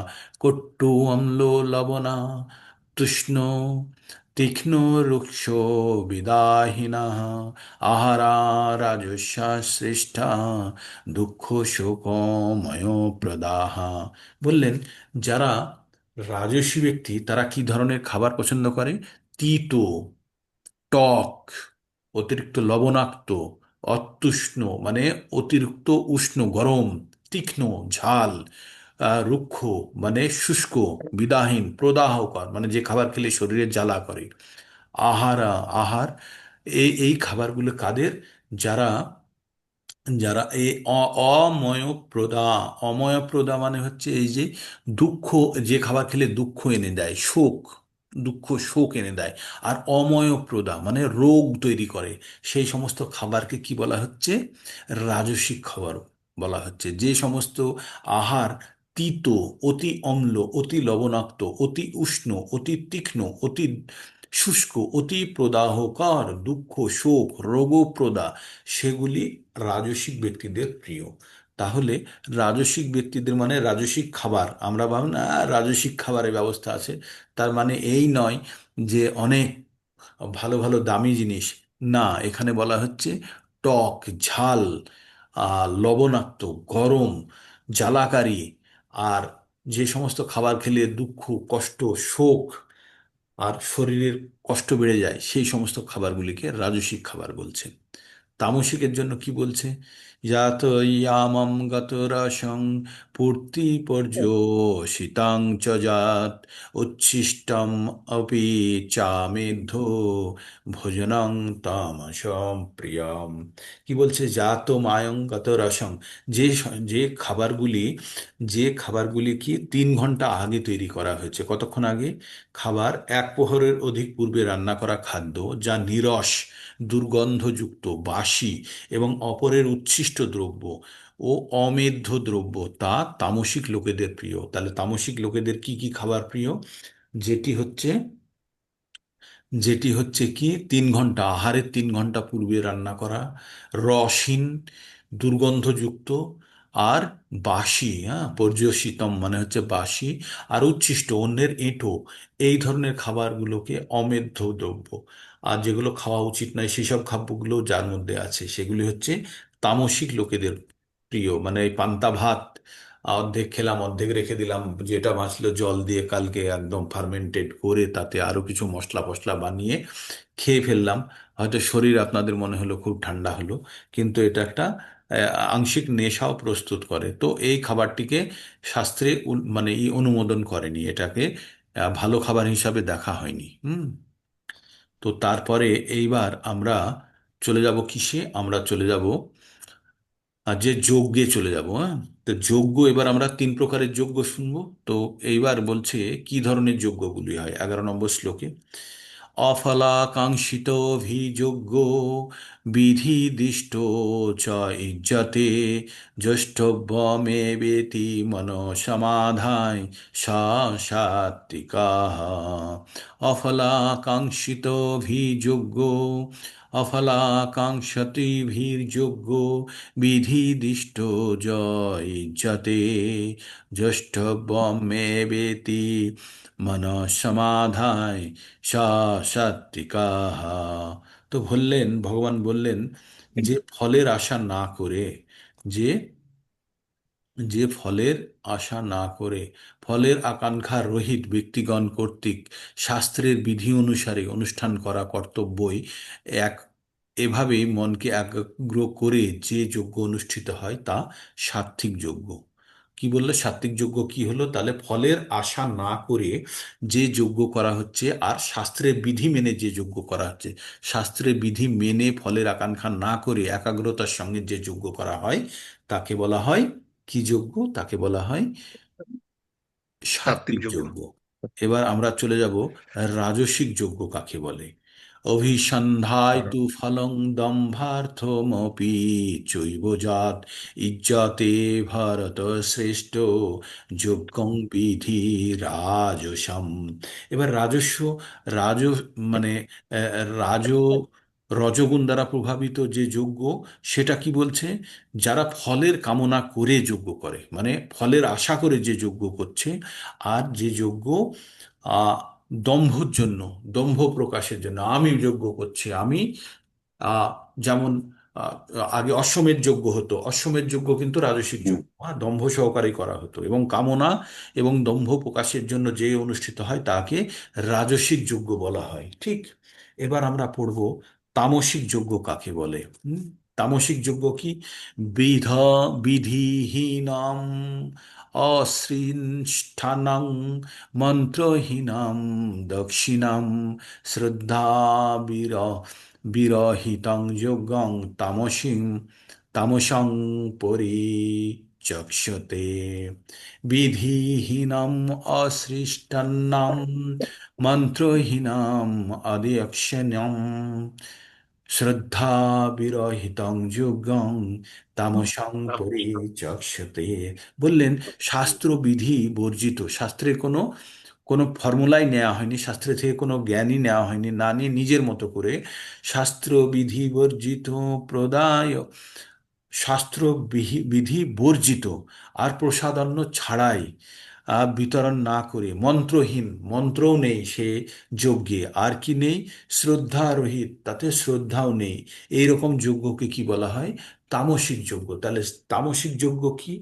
কট্টু, অম্ল, লবণা, তুষ্ণ, তীক্ষ্ণ, রুক্ষ, বিদাহিনা, আহারা রাজস্যা শ্রেষ্ঠা, দুঃখ শোকময় প্রদাহ। বললেন যারা রাজসী ব্যক্তি তারা কি ধরনের খাবার পছন্দ করে? তিতো, টক, অতিরিক্ত লবণাক্ত, অত্যুষ্ণ মানে অতিরিক্ত উষ্ণ গরম, তীক্ষ্ণ ঝাল, রুক্ষ মানে শুষ্ক, বিদাহীন প্রদাহকর মানে যে খাবার খেলে শরীরে জ্বালা করে। আহার, এই খাবারগুলো কাদের? যারা যারা এই অময়প্রদা, অময়প্রদা মানে হচ্ছে এই যে দুঃখ, যে খাবার খেলে দুঃখ এনে দেয়, শোক, দুঃখ শোক এনে দেয়। আর অময়প্রদা মানে রোগ তৈরি করে, সেই সমস্ত খাবারকে কি বলা হচ্ছে? রাজসিক খাবার বলা হচ্ছে। যে সমস্ত আহার তিতো, অতি অম্ল, অতি লবণাক্ত, অতি উষ্ণ, অতি তীক্ষ্ণ, অতি শুষ্ক, অতি প্রদাহকর, দুঃখ শোক রোগপ্রদা, সেগুলি রাজসিক ব্যক্তিদের প্রিয়। তাহলে রাজসিক ব্যক্তিদের মানে রাজসিক খাবার, আমরা ভাব না রাজসিক খাবারের ব্যবস্থা আছে, তার মানে এই নয় যে অনেক ভালো ভালো দামি জিনিস। না, এখানে বলা হচ্ছে টক, ঝাল, লবণাক্ত, গরম, জ্বালাকারী, আর যে সমস্ত খাবার খেলে দুঃখ, কষ্ট, শোক আর শরীরের কষ্ট বেড়ে যায়, সেই সমস্ত খাবারগুলিকে রাজসিক খাবার বলছে। তামসিকের জন্য কি বলছে? জাত ইয়ামম গত রসং পূর্তি পর্যষিতাং চ জাত উচ্ছিষ্টম অপি চামেধ্য ভোজনং তামসম প্রিয়ম। কি বলছে? জাত মায়ং গত রসং, যে খাবারগুলি, যে খাবারগুলি কি 3 ঘন্টা আগে তৈরি করা হয়েছে। কতক্ষণ আগে? খাবার 1 প্রহরের অধিক পূর্বে রান্না করা খাদ্য, যা নিরস, দুর্গন্ধযুক্ত, বাসি এবং অপরের উচ্ছিষ্ট দ্রব্য ও অমেধ্য দ্রব্য, তা তামসিক লোকেদের প্রিয়। তাহলে তামসিক লোকেদের কি কি খাবার প্রিয়? যেটি হচ্ছে যেটি হচ্ছে কি 3 ঘন্টা, আহারের 3 ঘন্টা পূর্বে রান্না করা, রসহীন, দুর্গন্ধযুক্ত, আর বাসি, হ্যাঁ, পর্যুষিতম মানে হচ্ছে বাসি, আর উচ্ছিষ্ট অন্যের এঁটো, এই ধরনের খাবারগুলোকে অমেধ্য দ্রব্য। আর যেগুলো খাওয়া উচিত নয় সেসব খাদ্যগুলো যার মধ্যে আছে সেগুলি হচ্ছে তামসিক লোকেদের প্রিয়। মানে এই পান্তা ভাত অর্ধেক খেলাম, অর্ধেক রেখে দিলাম, যেটা বাঁচলো জল দিয়ে কালকে একদম ফার্মেন্টেড করে তাতে আরো কিছু মশলা ফসলা বানিয়ে খেয়ে ফেললাম। হয়তো শরীর আপনাদের মনে হলো খুব ঠান্ডা হলো, কিন্তু এটা একটা আংশিক নেশাও প্রস্তুত করে। তো এই খাবারটিকে শাস্ত্রে মানে অনুমোদন করেনি, এটাকে ভালো খাবার হিসাবে দেখা হয়নি। তো তারপরে এইবার আমরা চলে যাব কিসে, আমরা চলে যাব যে যজ্ঞে চলে যাব। হ্যাঁ, তো যজ্ঞ এবার আমরা 3 প্রকারের যজ্ঞ শুনবো। তো এইবার বলছে কি ধরনের যজ্ঞগুলি হয় 11 নম্বর শ্লোকে। অফলাকাঙ্ক্ষিতভিযোগ্য বিধিদিষ্ট চ ইজ্জতে জ্যেষ্ঠব্যমেবেতি মনসমাধায় সা সাত্বিকাঃ। অফলাকাঙ্ক্ষিতভিযোগ্য, অফলাকাঙ্ক্ষতিভির্যোগ্য বিধিদিষ্ট য ইজ্জতে জ্যেষ্ঠব্যমেবেতি মনসমাধায় সা সাত্বিকাঃ। তো বললেন, ভগবান বললেন যে ফলের আশা না করে, যে যে ফলের আশা না করে ফলের আকাঙ্ক্ষা রহিত ব্যক্তিগণ কর্তৃক শাস্ত্রের বিধি অনুসারে অনুষ্ঠান করা কর্তব্যই এক, এভাবেই মনকে একাগ্র করে যে যজ্ঞ অনুষ্ঠিত হয় তা সাত্ত্বিক যজ্ঞ। কি বললো? সাত্ত্বিক যজ্ঞ কি হলো? তাহলে ফলের আশা না করে যে যজ্ঞ করা হচ্ছে আর শাস্ত্রের বিধি মেনে যে যজ্ঞ করা হচ্ছে, শাস্ত্রের বিধি মেনে ফলের আকাঙ্ক্ষা না করে একাগ্রতার সঙ্গে যে যজ্ঞ করা হয় তাকে বলা হয় কি যজ্ঞ? তাকে বলা হয় সাত্বিক সাত্বিক যজ্ঞ। যজ্ঞ। এবার আমরা চলে যাব রাজসিক যজ্ঞ কাকে বলে। অভিসন্ধায় তু ফলং দম্ভার্থমপি চৈব জাত ইজ্জতে ভারত শ্রেষ্ঠ যজ্ঞং বিধি রাজসম। এবার রাজস্ব, রাজ মানে রাজ রজগুণ দ্বারা প্রভাবিত যে যজ্ঞ, সেটা কি বলছে? যারা ফলের কামনা করে যজ্ঞ করে, মানে ফলের আশা করে যে যজ্ঞ করছে, আর যে যজ্ঞ আহ, দম্ভর জন্য, দম্ভ প্রকাশের জন্য, আমি যজ্ঞ করছি আমি, আহ, যেমন আহ, আগে অশ্বমেধ যজ্ঞ হতো, অশ্বমেধ যজ্ঞ কিন্তু রাজসিক যজ্ঞ, দম্ভ সহকারে করা হতো, এবং কামনা এবং দম্ভ প্রকাশের জন্য যে অনুষ্ঠিত হয় তাকে রাজসিক যজ্ঞ বলা হয়। ঠিক। এবার আমরা পড়ব তামসিক যজ্ঞ কাকে বলে। তামসিক যজ্ঞ কি? বিধ বিধিহীনম অশৃষ্ঠানং মন্ত্রহীনম দক্ষিণাম শ্রদ্ধা বিরহিতং যজ্ঞং তামসং পরিচক্ষতে। বিধিহীনম অসৃষ্টন্নম মন্ত্রহীনম অদক্ষিণম শ্রদ্ধা বিরহিতং যজ্ঞং তামসং পরিচক্ষতে। বললেন শাস্ত্র বিধি বর্জিত, শাস্ত্রের কোনো কোনো ফর্মুলাই নেওয়া হয়নি, শাস্ত্র থেকে কোনো জ্ঞানই নেওয়া হয়নি, না নিয়ে নিজের মতো করে শাস্ত্র বিধি বর্জিত প্রদায়, শাস্ত্র বিধি বর্জিত আর প্রসাদান্ন ছাড়াই বিতরণ না করে, মন্ত্রহীন, মন্ত্রও নেই সে যজ্ঞে, আর কি নেই? শ্রদ্ধা রহিত, তাতে শ্রদ্ধাও নেই, এইরকম যজ্ঞকে কি বলা হয়? তামসিক যজ্ঞ। তাহলে তামসিক যজ্ঞ কি?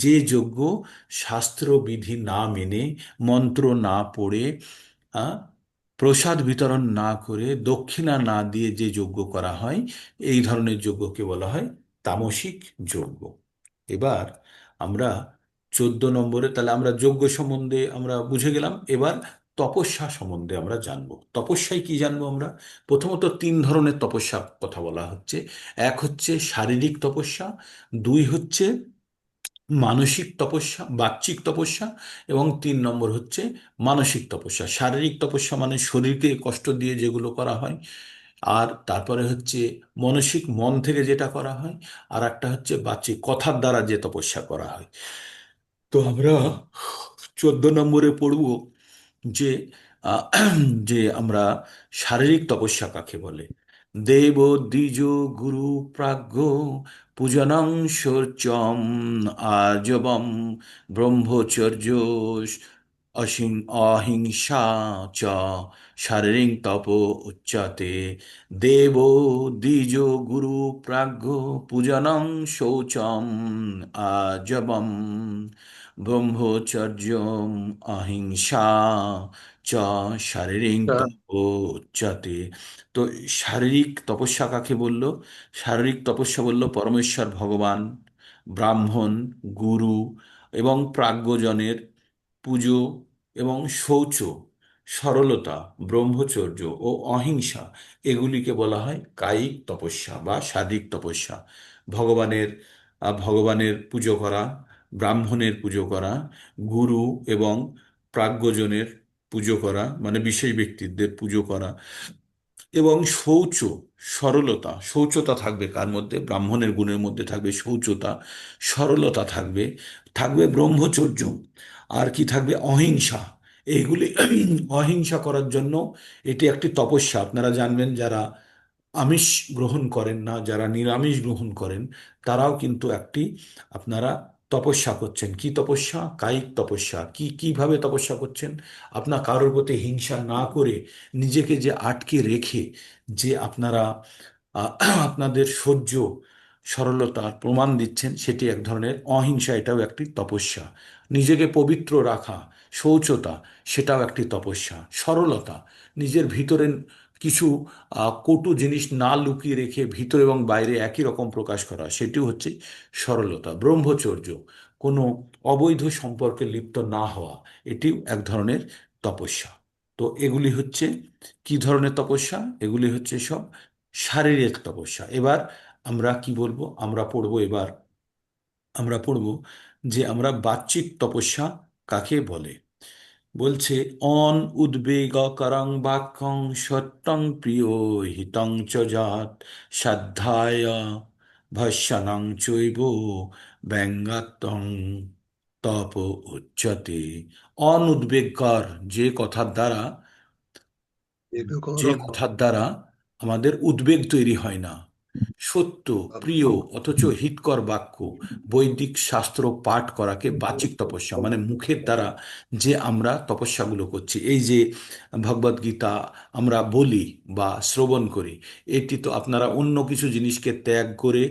যে যজ্ঞ শাস্ত্র বিধি না মেনে, মন্ত্র না পড়ে, আহ, প্রসাদ বিতরণ না করে, দক্ষিণা না দিয়ে যে যজ্ঞ করা হয়, এই ধরনের যজ্ঞকে বলা হয় তামসিক যজ্ঞ। এবার আমরা 14 নম্বরে, তাহলে আমরা যজ্ঞ সম্বন্ধে আমরা বুঝে গেলাম। এবার তপস্যা সম্বন্ধে আমরা জানবো। তপস্যায় কি জানবো আমরা? প্রথমত 3 ধরনের তপস্যা কথা বলা হচ্ছে। এক হচ্ছে শারীরিক তপস্যা, দুই হচ্ছে মানসিক তপস্যা, বাচিক তপস্যা, এবং 3 নম্বর হচ্ছে মানসিক তপস্যা। শারীরিক তপস্যা মানে শরীরকে কষ্ট দিয়ে যেগুলো করা হয়, আর তারপরে হচ্ছে মানসিক, মন থেকে যেটা করা হয়, আর একটা হচ্ছে বাচিক, কথার দ্বারা যে তপস্যা করা হয়। তো আমরা 14 নম্বরে পড়ব যে আহ, যে আমরা শারীরিক তপস্যা কাকে বলে। দেব দ্বিজ গুরু প্রাজ্ঞ পূজনং শৌচম আজবম ব্রহ্মচর্য অহিংসা চ শারীরিক তপ উচ্যতে দেব দ্বিজ গুরু প্রাজ্ঞ পূজনং শৌচম আজবম ব্রহ্মচর্য অহিংসা চ শারীরিক তপ উচ্যতে। তো শারীরিক তপস্যা কাকে বললো? শারীরিক তপস্যা বললো পরমেশ্বর ভগবান, ব্রাহ্মণ, গুরু এবং প্রাজ্ঞজনের পুজো এবং শৌচ, সরলতা, ব্রহ্মচর্য ও অহিংসা, এগুলিকে বলা হয় কায়িক তপস্যা বা শারীরিক তপস্যা। ভগবানের ভগবানের পুজো করা, ব্রাহ্মণের পুজো করা, গুরু এবং প্রাজ্ঞজনের পুজো করা মানে বিশেষ ব্যক্তিত্বের পুজো করা, এবং শৌচ, সরলতা, শৌচতা থাকবে কার মধ্যে? ব্রাহ্মণের গুণের মধ্যে থাকবে শৌচতা, সরলতা থাকবে, থাকবে ব্রহ্মচর্য, আর কি থাকবে? অহিংসা। এইগুলি অহিংসা করার জন্য এটি একটি তপস্যা। আপনারা জানবেন যারা আমিষ গ্রহণ করেন না, যারা নিরামিষ গ্রহণ করেন, তারাও কিন্তু একটি আপনারা তপস্যা করছেন। কি তপস্যা? কায়িক তপস্যা। কিভাবে তপস্যা করছেন? আপনার কারোর প্রতি হিংসা না করে নিজেকে যে আটকে রেখে যে আপনারা আহ, আপনাদের সহ্য, সরলতার প্রমাণ দিচ্ছেন, সেটি এক ধরনের অহিংসা, এটাও একটি তপস্যা। নিজেকে পবিত্র রাখা, শৌচতা, সেটাও একটি তপস্যা। সরলতা, নিজের ভিতরে কিছু কটু জিনিস না লুকিয়ে রেখে ভিতর এবং বাইরে একই রকম প্রকাশ করা, সেটিও হচ্ছে সরলতা। ব্রহ্মচর্য, কোনো অবৈধ সম্পর্কে লিপ্ত না হওয়া, এটিও এক ধরনের তপস্যা। তো এগুলি হচ্ছে কি ধরনের তপস্যা? এগুলি হচ্ছে সব শারীরিক তপস্যা। এবার আমরা কি বলবো? আমরা পড়ব যে আমরা বাচিক তপস্যা কাকে বলে। বলছে অন উদ্বেগকরং বাক্যং সত্যং প্রিয় হিতং চ জাত সাধ্যায় ভস্যনং চৈব ব্যঙ্গাত্মং তপ উচ্যতে। অনুদ্বেগকর, যে কথার দ্বারা যে কথার দ্বারা আমাদের উদ্বেগ তৈরি হয় না, সত্য, প্রিয় অথচ হিতকর বাক্য, বৈদিক শাস্ত্র পাঠ করাকে বাচিক তপস্যা, মানে মুখের দ্বারা যে আমরা তপস্যাগুলো করছি। এই যে ভগবদ গীতা আমরা বলি বা শ্রবণ করি, এটি তো আপনারা অন্য কিছু জিনিসকে ত্যাগ করে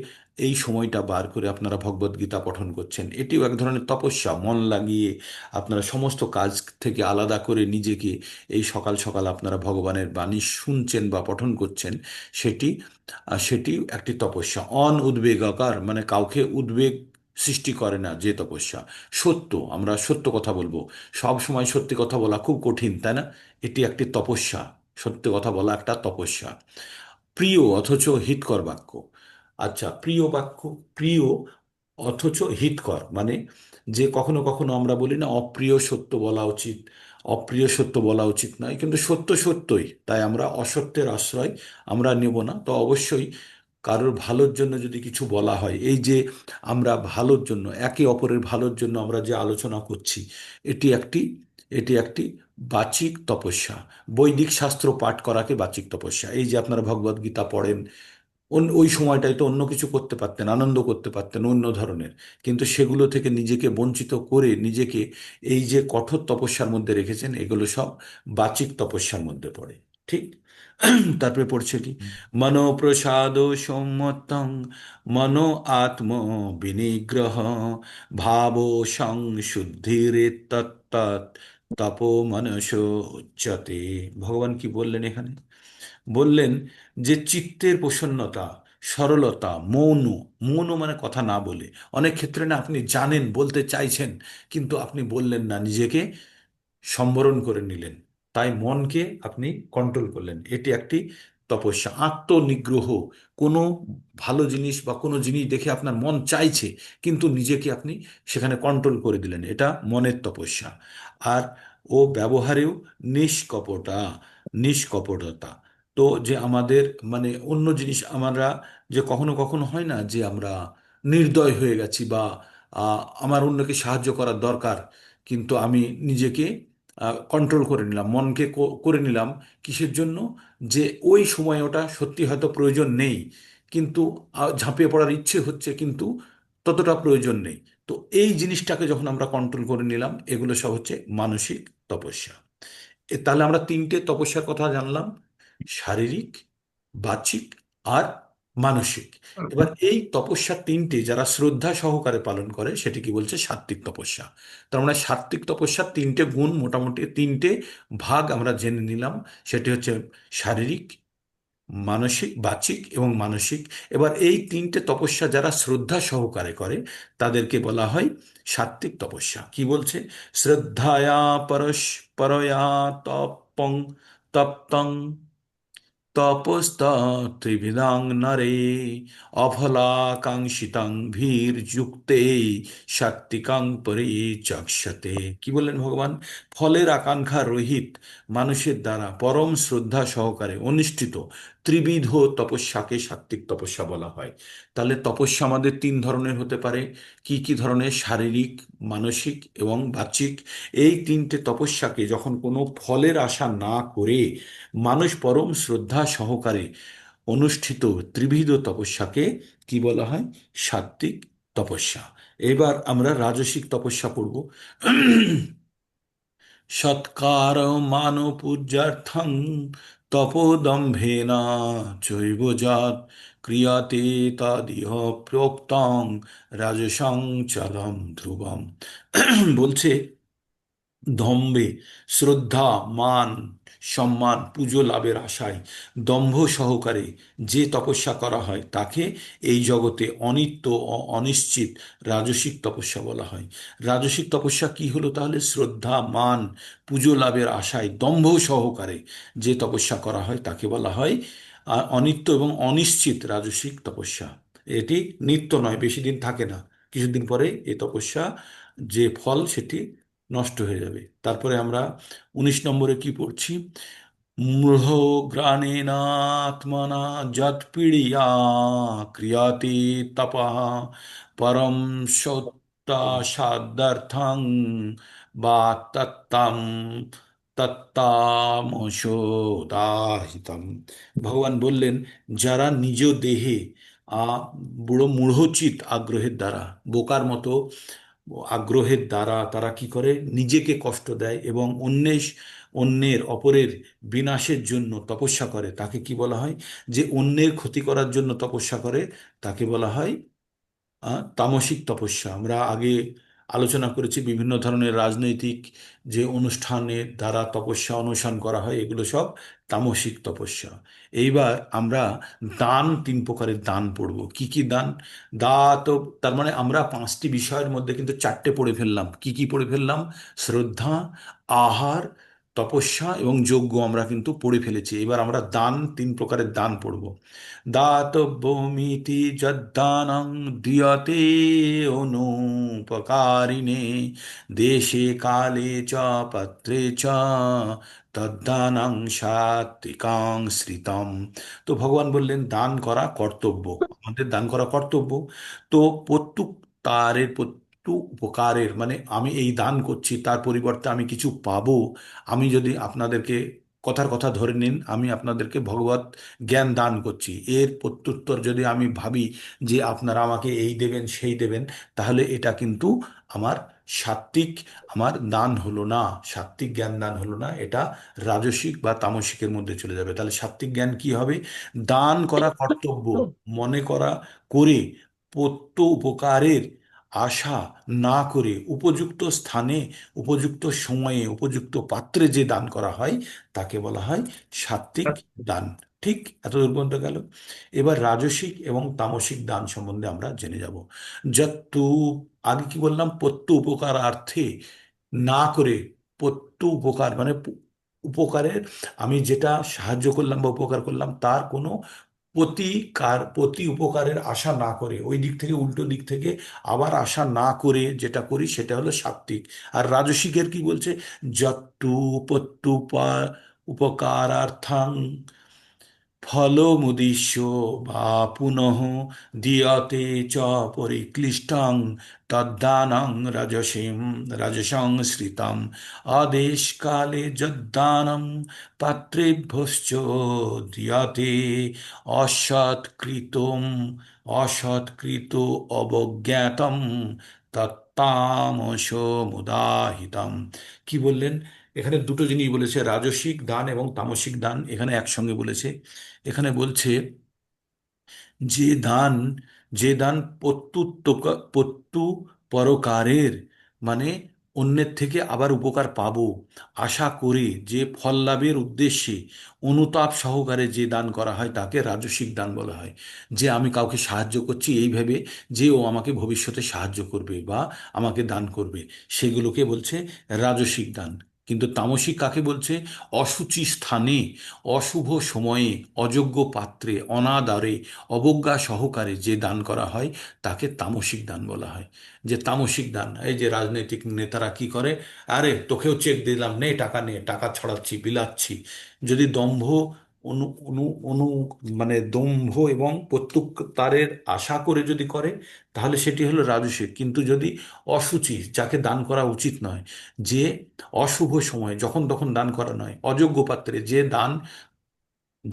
এই সময়টা বার করে আপনারা ভগবদ গীতা পঠন করছেন, এটিও এক ধরনের তপস্যা। মন লাগিয়ে আপনারা সমস্ত কাজ থেকে আলাদা করে নিজেকে এই সকাল সকাল আপনারা ভগবানের বাণী শুনছেন বা পঠন করছেন, সেটি সেটি একটি তপস্যা। উদ্বেগাকার মানে কাউকে উদ্বেগ সৃষ্টি করে না যে তপস্যা। সত্য, আমরা সত্য কথা বলবো, সব সময় সত্যি কথা বলা খুব কঠিন, তাই না? এটি একটি তপস্যা, সত্য কথা বলা একটা তপস্যা। প্রিয় অথচ হিতকর বাক্য। আচ্ছা, প্রিয় বাক্য, প্রিয় অথচ হিতকর মানে যে কখনো কখনো আমরা বলি না অপ্রিয় সত্য বলা উচিত, অপ্রিয় সত্য বলা উচিত নয়, কিন্তু সত্য সত্যই, তাই আমরা অসত্যের আশ্রয় আমরা নেব না। তো অবশ্যই কারোর ভালোর জন্য যদি কিছু বলা হয়, এই যে আমরা ভালোর জন্য, একে অপরের ভালোর জন্য আমরা যে আলোচনা করছি, এটি একটি এটি একটি বাচিক তপস্যা। বৈদিক শাস্ত্র পাঠ করাকে বাচিক তপস্যা। এই যে আপনারা ভগবদ গীতা পড়েন, ওই সময়টায় তো অন্য কিছু করতে পারতেন, আনন্দ করতে পারতেন অন্য ধরনের, কিন্তু সেগুলো থেকে নিজেকে বঞ্চিত করে নিজেকে এই যে কঠোর তপস্যার মধ্যে রেখেছেন, এগুলো সব বাচিক তপস্যার মধ্যে পড়ে। ঠিক। তারপরে পড়ছে কি? মনোপ্রসাদ সম্মতং মনো আত্ম বিনিগ্রহ ভাব সংশুদ্ধিরে তত্তৎ তপো মনস উচ্যতে। ভগবান কি বললেন এখানে? বললেন যে চিত্তের প্রসন্নতা, সরলতা, মৌন। মৌন মানে কথা না বলে। অনেক ক্ষেত্রে না আপনি জানেন, বলতে চাইছেন, কিন্তু আপনি বললেন না, নিজেকে সম্বরণ করে নিলেন, তাই মনকে আপনি কন্ট্রোল করলেন, এটি একটি তপস্যা। আত্মনিগ্রহ, কোনো ভালো জিনিস বা কোনো জিনিস দেখে আপনার মন চাইছে, কিন্তু নিজেকে আপনি সেখানে কন্ট্রোল করে দিলেন, এটা মনের তপস্যা। আর ও ব্যবহারেও নিষ্কপটা, নিষ্কপটতা। তো যে আমাদের মানে অন্য জিনিস আমরা যে কখনো কখনো হয় না যে আমরা নির্দয় হয়ে গেছি, বা আমার অন্যকে সাহায্য করার দরকার, কিন্তু আমি নিজেকে কন্ট্রোল করে নিলাম, মনকে করে নিলাম। কিসের জন্য? যে ওই সময় ওটা সত্যি হয়তো প্রয়োজন নেই, কিন্তু ঝাঁপিয়ে পড়ার ইচ্ছে হচ্ছে, কিন্তু ততটা প্রয়োজন নেই। তো এই জিনিসটাকে যখন আমরা কন্ট্রোল করে নিলাম, এগুলো সব হচ্ছে মানসিক তপস্যা। তাহলে আমরা তিনটে তপস্যার কথা জানলাম: শারীরিক, বাচিক আর মানসিক। এবার এই তপস্যা তিনটে যারা শ্রদ্ধা সহকারে পালন করে সেটি কি বলছে? সাত্ত্বিক তপস্যা। তার মানে সাত্ত্বিক তপস্যার তিনটে গুণ, মোটামুটি তিনটে ভাগ আমরা জেনে নিলাম। সেটি হচ্ছে শারীরিক, মানসিক, বাচিক এবং মানসিক। এবার এই তিনটে তপস্যা যারা শ্রদ্ধা সহকারে করে তাদেরকে বলা হয় সাত্ত্বিক তপস্যা। কি বলছে? শ্রদ্ধায়া পরয়া তপং তপ্তং তপস্তত্ত্রিবিধাং নরে অফলাকাঙ্ক্ষিতাং ভীর্যুক্তে সাত্ত্বিকাং পরিচক্ষতে। কি বললেন ভগবান? ফলের আকাঙ্ক্ষা রহিত মানুষের দ্বারা পরম শ্রদ্ধা সহকারে অনুষ্ঠিত ত্রিবিধ তপস্যাকে সাত্ত্বিক তপস্যা বলা হয়। তাহলে তপস্যা আমাদের তিন ধরনের হতে পারে। কি কি ধরনের? শারীরিক, মানসিক এবং বাচিক। এই তিনটে তপস্যাকে যখন কোনো ফলের আশা না করে মানুষ পরম শ্রদ্ধা সহকারে অনুষ্ঠিত ত্রিবিধ তপস্যাকে কি বলা হয়? সাত্ত্বিক তপস্যা। এবার আমরা রাজসিক তপস্যা পড়ব। সৎকার মান পূজ্যার্থং তপোদম্ভেন চৈব যৎ ক্রিয়াতে তদিহ প্రోক্তং রাজসং চলম ধ্রুবম। বলছে দম্ভে, শ্রদ্ধা, মান, সম্মান, পুজো লাভের আশায় দম্ভ সহকারে যে তপস্যা করা হয় তাকে এই জগতে অনিত্য ও অনিশ্চিত রাজসিক তপস্যা বলা হয়। রাজসিক তপস্যা কি হলো তাহলে? শ্রদ্ধা, মান, পুজো লাভের আশায় দম্ভ সহকারে যে তপস্যা করা হয় তাকে বলা হয় অনিত্য এবং অনিশ্চিত রাজসিক তপস্যা। এটি নিত্য নয়, বেশি দিন থাকে না, কিছুদিন পরে এই তপস্যা যে ফল সেটি নষ্ট হয়ে যাবে। তারপরে আমরা 19 নম্বরে কি পড়ছি? মূঢ় গ্রাণেনাত্মনা যৎপীড়িয়া ক্রিয়াতে তপঃ পরম সত্তা সাধ্যার্থং বা তত্তাম তত্তামশোদাহিতম। ভগবান বললেন, যারা নিজ দেহে বুড়ো মূঢ়চিত আগ্রহের দ্বারা, বোকার মতো আগ্রহের দ্বারা তারা কি করে? নিজেকে কষ্ট দেয় এবং অন্যের অপরের বিনাশের জন্য তপস্যা করে, তাকে কি বলা হয়? যে অন্যের ক্ষতি করার জন্য তপস্যা করে তাকে বলা হয় তামসিক তপস্যা। আমরা আগে আলোচনা করেছি বিভিন্ন ধরনের রাজনৈতিক যে অনুষ্ঠানের দ্বারা তপস্যা অনুসরণ করা হয়, এগুলো সব তামসিক তপস্যা। এইবার আমরা দান, তিন প্রকারের দান পড়ব। কি কি দান? দা তো তার মানে আমরা পাঁচটি বিষয়ের মধ্যে কিন্তু চারটে পড়ে ফেললাম। কি কি পড়ে ফেললাম? শ্রদ্ধা, আহার, তপস্যা এবং যজ্ঞ আমরা কিন্তু পড়ে ফেলেছি। এবার আমরা দান, তিন প্রকারের দান পড়ব। দাতব্যমিতি যদ্দানং দ্রিয়তে অনুপকারিণে দেশে কালে চ পাত্রে চ তদ্দানং সাত্বিকাং শ্রিতম। তো ভগবান বললেন দান করা কর্তব্য, আমাদের দান করা কর্তব্য। তো প্রত্যুক তারের উপকারের মানে আমি এই দান করছি, তার পরিবর্তে আমি কিছু পাবো। আমি যদি আপনাদেরকে, কথার কথা ধরে নিন, আমি আপনাদেরকে ভগবত জ্ঞান দান করছি, এর প্রত্যুত্তর যদি আমি ভাবি যে আপনারা আমাকে এই দেবেন সেই দেবেন, তাহলে এটা কিন্তু আমার সাত্ত্বিক, আমার দান হলো না, সাত্ত্বিক জ্ঞান দান হলো না, এটা রাজসিক বা তামসিকের মধ্যে চলে যাবে। তাহলে সাত্ত্বিক জ্ঞান কি হবে? দান করা কর্তব্য মনে করা করে প্রত্য উপকারের আশা না করে উপযুক্ত স্থানে, উপযুক্ত সময়ে, উপযুক্ত পাত্রে যে দান করা হয় তাকে বলা হয় সাত্ত্বিক দান। ঠিক এতদূর পর্যন্ত গেল। এবার রাজসিক এবং তামসিক দান সম্বন্ধে আমরা জেনে যাব। যত্তু, আগে কি বললাম? প্রত্যু উপকারার্থে না করে, প্রত্যু উপকার মানে উপকারের, আমি যেটা সাহায্য করলাম বা উপকার করলাম তার কোনো প্রতি উপকারের আশা না করে, ওই দিক থেকে উল্টো দিক থেকে আবার আশা না করে যেটা করি সেটা হলো সাত্ত্বিক। আর রাজসিকের কি বলছে? যত্তু প্রত্যুপা উপকারার্থাং ফলমুদিশ্য বা পুনঃ দীয়তে চ পরিক্লিষ্টং তদ্দানং রাজসং শ্রিতম আদেশকালে যদ্দানম পাত্রেভ্যশ্চ দীয়তে অসৎকৃতম অসৎকৃত অবজ্ঞাতম তত্তামস মুদাহিতম। কি বললেন? এখানে দুটো জিনিস বলেছে, রাজসিক দান এবং তামসিক দান এখানে একসঙ্গে বলেছে। এখানে বলছে যে দান যে দান পরোপকারের, মানে অন্যের থেকে আবার উপকার পাবো আশা করে যে ফল লাভের উদ্দেশ্যে অনুতাপ সহকারে যে দান করা হয় তাকে রাজসিক দান বলা হয়। যে আমি কাউকে সাহায্য করছি এই ভেবে যে ও আমাকে ভবিষ্যতে সাহায্য করবে বা আমাকে দান করবে, সেগুলোকে বলছে রাজসিক দান। কিন্তু তামসিক কাকে বলছে? অশুচি স্থানে, অশুভ সময়ে, অযোগ্য পাত্রে, অনাদরে, অবজ্ঞা সহকারে যে দান করা হয় তাকে তামসিক দান বলা হয়। যে তামসিক দান, এই যে রাজনৈতিক নেতারা কি করে, আরে তোকেও চেক দিলাম, নে টাকা, নে টাকা ছড়াচ্ছি বিলাচ্ছি, যদি দম্ভ অনু অনু অনু মানে দম্ভ এবং প্রত্যুত্তরের আশা করে যদি করে তাহলে সেটি হলো রাজসিক। কিন্তু যদি অশুচি, যাকে দান করা উচিত নয়, যে অশুভ সময় যখন তখন দান করা নয়, অযোগ্য পাত্রে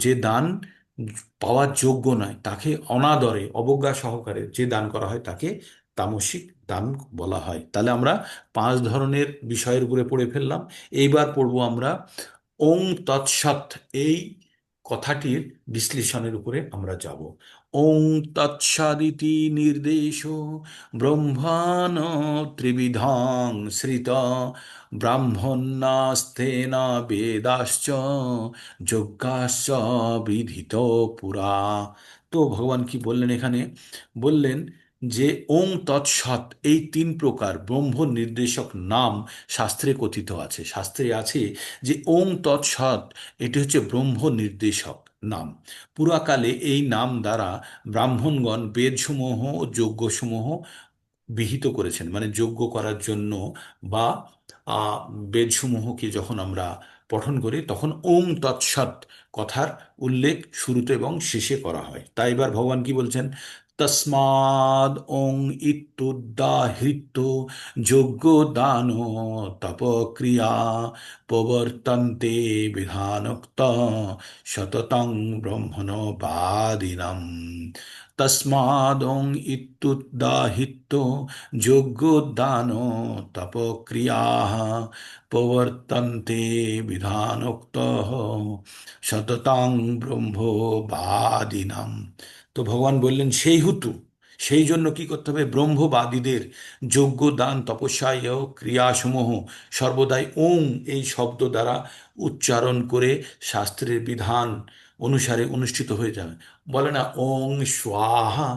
যে দান পাওয়ার যোগ্য নয়, তাকে অনাদরে অবজ্ঞা সহকারে যে দান করা হয় তাকে তামসিক দান বলা হয়। তাহলে আমরা 5 ধরনের বিষয়ের উপরে পড়ে ফেললাম। এইবার পড়বো আমরা ওং তৎসৎ, এই কথাটির বিশ্লেষণের উপরে আমরা যাব। ওং তৎসদিতি নির্দেশ ব্রহ্মণ ত্রিবিধং শ্রিত ব্রাহ্মণাস্তেন বেদাশ্চ যজ্ঞাশ্চ বিধিত পুরা। তো ভগবান কি বললেন এখানে? বললেন যে ওং তৎসৎ, এই 3 প্রকার ব্রহ্ম নির্দেশক নাম শাস্ত্রে কথিত আছে। শাস্ত্রে আছে যে ওং তৎসৎ এটি হচ্ছে ব্রহ্ম নির্দেশক নাম। পুরাকালে এই নাম দ্বারা ব্রাহ্মণগণ বেদসমূহ ও যজ্ঞসমূহ বিহিত করেছেন, মানে যজ্ঞ করার জন্য বা আহ, বেদসমূহকে যখন আমরা পঠন করি তখন ওম তৎসৎ কথার উল্লেখ শুরুতে এবং শেষে করা হয়। তাই এবার ভগবান কি বলছেন? তস্মাদ ওং ইত্যুদাহৃত যজ্ঞ দান তপক্রিয়া প্রবর্তন্তে বিধানোক্ত সততং ব্রহ্মণ বাদিনম। তস্মাদং ইত্যুদাহৃত যজ্ঞদান তপক্রিয়া প্রবর্তন্তে বিধানোক্ত সততং ব্রহ্মবাদিনাম। তো ভগবান বললেন সেই হেতু, সেই জন্য কি করতে হবে? ব্রহ্মবাদীদের যজ্ঞ দান তপস্যা ও ক্রিয়াসমূহ সর্বদাই ওং এই শব্দ দ্বারা উচ্চারণ করে শাস্ত্রের বিধান অনুসারে অনুষ্ঠিত হয়ে যাবে। বলে না ওং স্বাহা,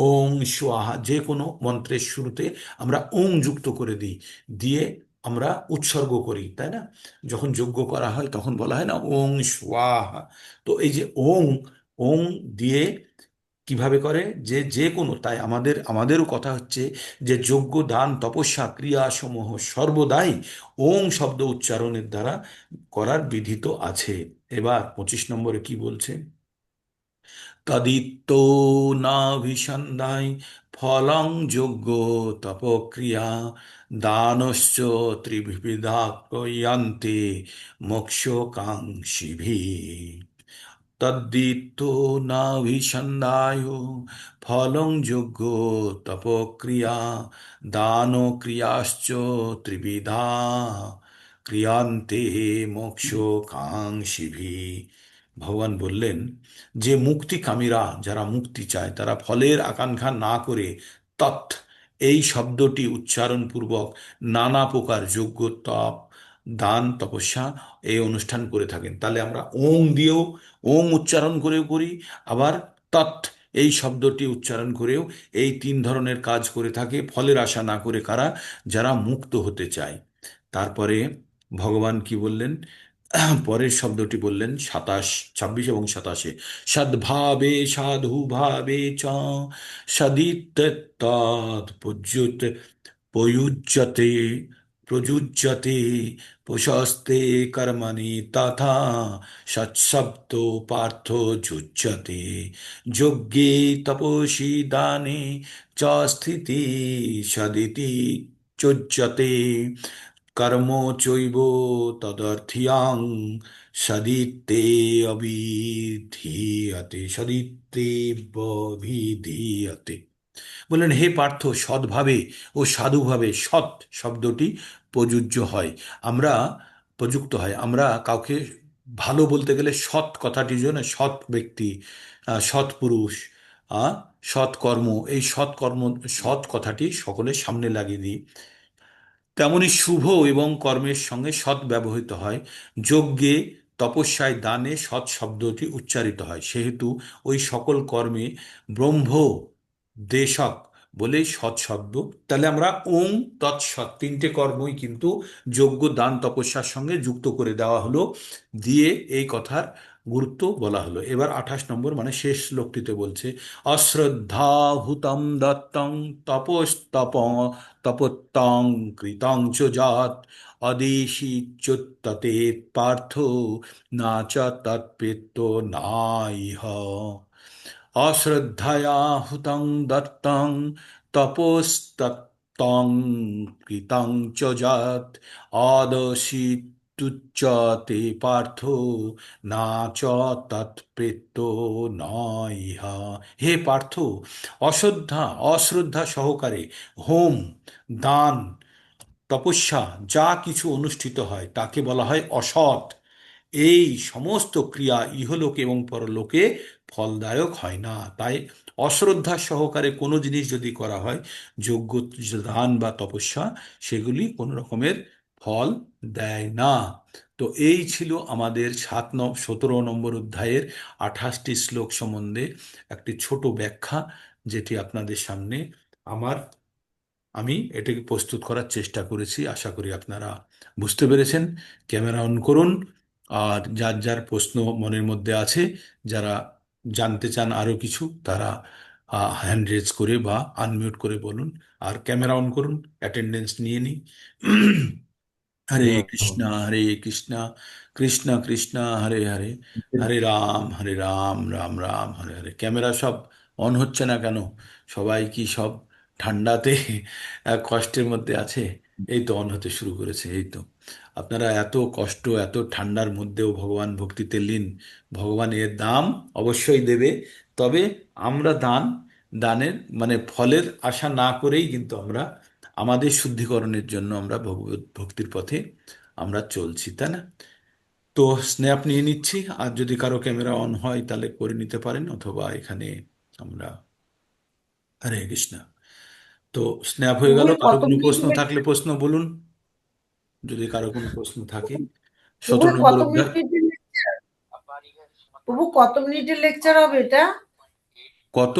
ওং স্বাহা, যে কোনো মন্ত্রের শুরুতে আমরা ওং যুক্ত করে দিই, দিয়ে আমরা উৎসর্গ করি, তাই না? যখন যজ্ঞ করা হয় তখন বলা হয় না ওং স্বাহা। তো এই যে ওং, ওং দিয়ে কিভাবে করে? যে যে কোনো, তাই আমাদেরও কথা হচ্ছে যে যজ্ঞ দান তপস্যা ক্রিয়াসমূহ সর্বদাই ওং শব্দ উচ্চারণের দ্বারা করার বিধিত আছে। এবার 25 নম্বরে কি বলছে? তদিত্তো নাভিসন্ধায় ফলং যজ্ঞ তপক্রিয়া দানশ্চ ত্রিবিধা প্রয়ান্তে মোক্ষকাঙ্ক্ষিভি। তদ্দিত্তো নাভিসন্ধায় ফলং যজ্ঞ তপক্রিয়া দান ক্রিয়াশ্চ ত্রিবিধা ক্রিয়ান্তে মোক্ষকাঙ্ক্ষিভি। ভগবান বললেন যে মুক্তিকামীরা, যারা মুক্তি চায়, তারা ফলের আকাঙ্ক্ষা না করে তৎ এই শব্দটি উচ্চারণ পূর্বক নানা প্রকার যজ্ঞ তপ দান তপস্যা এই অনুষ্ঠান করে থাকেন। তাহলে আমরা ওং দিয়েও, ওং উচ্চারণ করেও করি, আবার তৎ এই শব্দটি উচ্চারণ করেও এই 3 ধরনের কাজ করে থাকে ফলের আশা না করে কারা? যারা মুক্ত হতে চায়। তারপরে ভগবান কি বললেন? পরের শব্দটি বললেন 26 এবং 27। সদ্ভাবে সাধু ভাবে চ সদিত্যৎ পযুজ্যতে প্রযুজ্যতে প্রশস্তে কর্মণি তথা সৎশব্দ পার্থ যুজ্যতে যজ্ঞে তপসি দানে চ স্থিতি সদিতি চোচ্যতে কর্ম চৈব তদর্থিয়াং সদিতে অবিধীয়তে সদিতে অভিধীয়তে। বললেন, হে পার্থ, সৎভাবে ও সাধুভাবে সৎ শব্দটি প্রযোজ্য হয়। আমরা প্রযুক্ত হয়, আমরা কাউকে ভালো বলতে গেলে সৎ কথাটির জন্য সৎ ব্যক্তি, সৎ পুরুষ, সৎ কর্ম, এই সৎ কর্ম, সৎ কথাটি সকলের সামনে লাগিয়ে দিই। তেমনি শুভ এবং কর্মের সঙ্গে সৎ ব্যবহৃত হয়। যজ্ঞে তপস্যায় দানে সৎ শব্দটি উচ্চারিত হয়, সেহেতু ওই সকল কর্মে ব্রহ্ম দেশক বলে সৎ শব্দ। তাহলে আমরা ওং তৎসৎ তিনটে কর্মই কিন্তু যজ্ঞ দান তপস্যার সঙ্গে যুক্ত করে দেওয়া হলো, দিয়ে এই কথার গুরুত্ব বলা হলো। এবার 28 নম্বর মানে শেষ শ্লোকটিতে বলছে, অশ্রদ্ধাভূতম দত্তং তপস্তপ তপত্তং কৃতং চ যৎ অদেশিচ্যুত্ততে পার্থ না চ তৎপেত্ত নাইহ। অশ্রদ্ধয়া হুতং দত্তং তপস্তং কৃতং চ যৎ অদশিতুচ্যতে পার্থ না চ তৎপ্রেত্য নইহ। হে পার্থ, অশ্রদ্ধা সহকারে হোম, দান, তপস্যা যা কিছু অনুষ্ঠিত হয় তাকে বলা হয় অসৎ। এই সমস্ত ক্রিয়া ইহলোকে এবং পরলোকে ফলদায়ক হয় না। তাই অশ্রদ্ধা সহকারে কোনো জিনিস যদি করা হয়, যজ্ঞ, দান বা তপস্যা, সেগুলি কোনো রকমের ফল দেয় না। তো এই ছিল আমাদের 17 নম্বর অধ্যায়ের 28টি শ্লোক সম্বন্ধে একটি ছোট ব্যাখ্যা, যেটি আপনাদের সামনে আমি এটাকে প্রস্তুত করার চেষ্টা করেছি। আশা করি আপনারা বুঝতে পেরেছেন। ক্যামেরা অন করুন, আর যার যার প্রশ্ন মনের মধ্যে আছে, যারা জানতে চান আরো কিছু, তারা হ্যান্ড রেজ করে বা আনমিউট করে বলুন। আর ক্যামেরা অন করুন, অ্যাটেন্ডেন্স নিয়ে নিই। হরে কৃষ্ণ হরে কৃষ্ণ কৃষ্ণ কৃষ্ণ হরে হরে, হরে রাম রাম রাম হরে হরে। ক্যামেরা সব অন হচ্ছে না কেন? সবাই কি সব ঠান্ডাতে কষ্টের মধ্যে আছে? এই তো অন হতে শুরু করেছে। এই তো, আপনারা এত কষ্ট, এত ঠান্ডার মধ্যেও ভগবান ভক্তিতে লীন। ভগবান এর দাম অবশ্যই দেবে। তবে আমরা দানের মানে ফলের আশা না করেই কিন্তু আমরা আমাদের শুদ্ধিকরণের জন্য আমরা ভগবত ভক্তির পথে আমরা চলছি, তাই না? তো স্ন্যাপ নিয়ে নিচ্ছি, আর যদি কারো ক্যামেরা অন হয় তাহলে করে নিতে পারেন, অথবা এখানে আমরা হরে কৃষ্ণ। তো স্ন্যাপ হয়ে গেল। প্রভু কারো কত কোনো প্রশ্ন মিনিটের থাকলে প্রশ্ন বলুন, যদি কারো কোনো প্রশ্ন থাকে। প্রভু 17 নম্বর কত অধ্যায়। মিনিটের লেকচার? প্রভু কত মিনিটের লেকচার হবে এটা? কত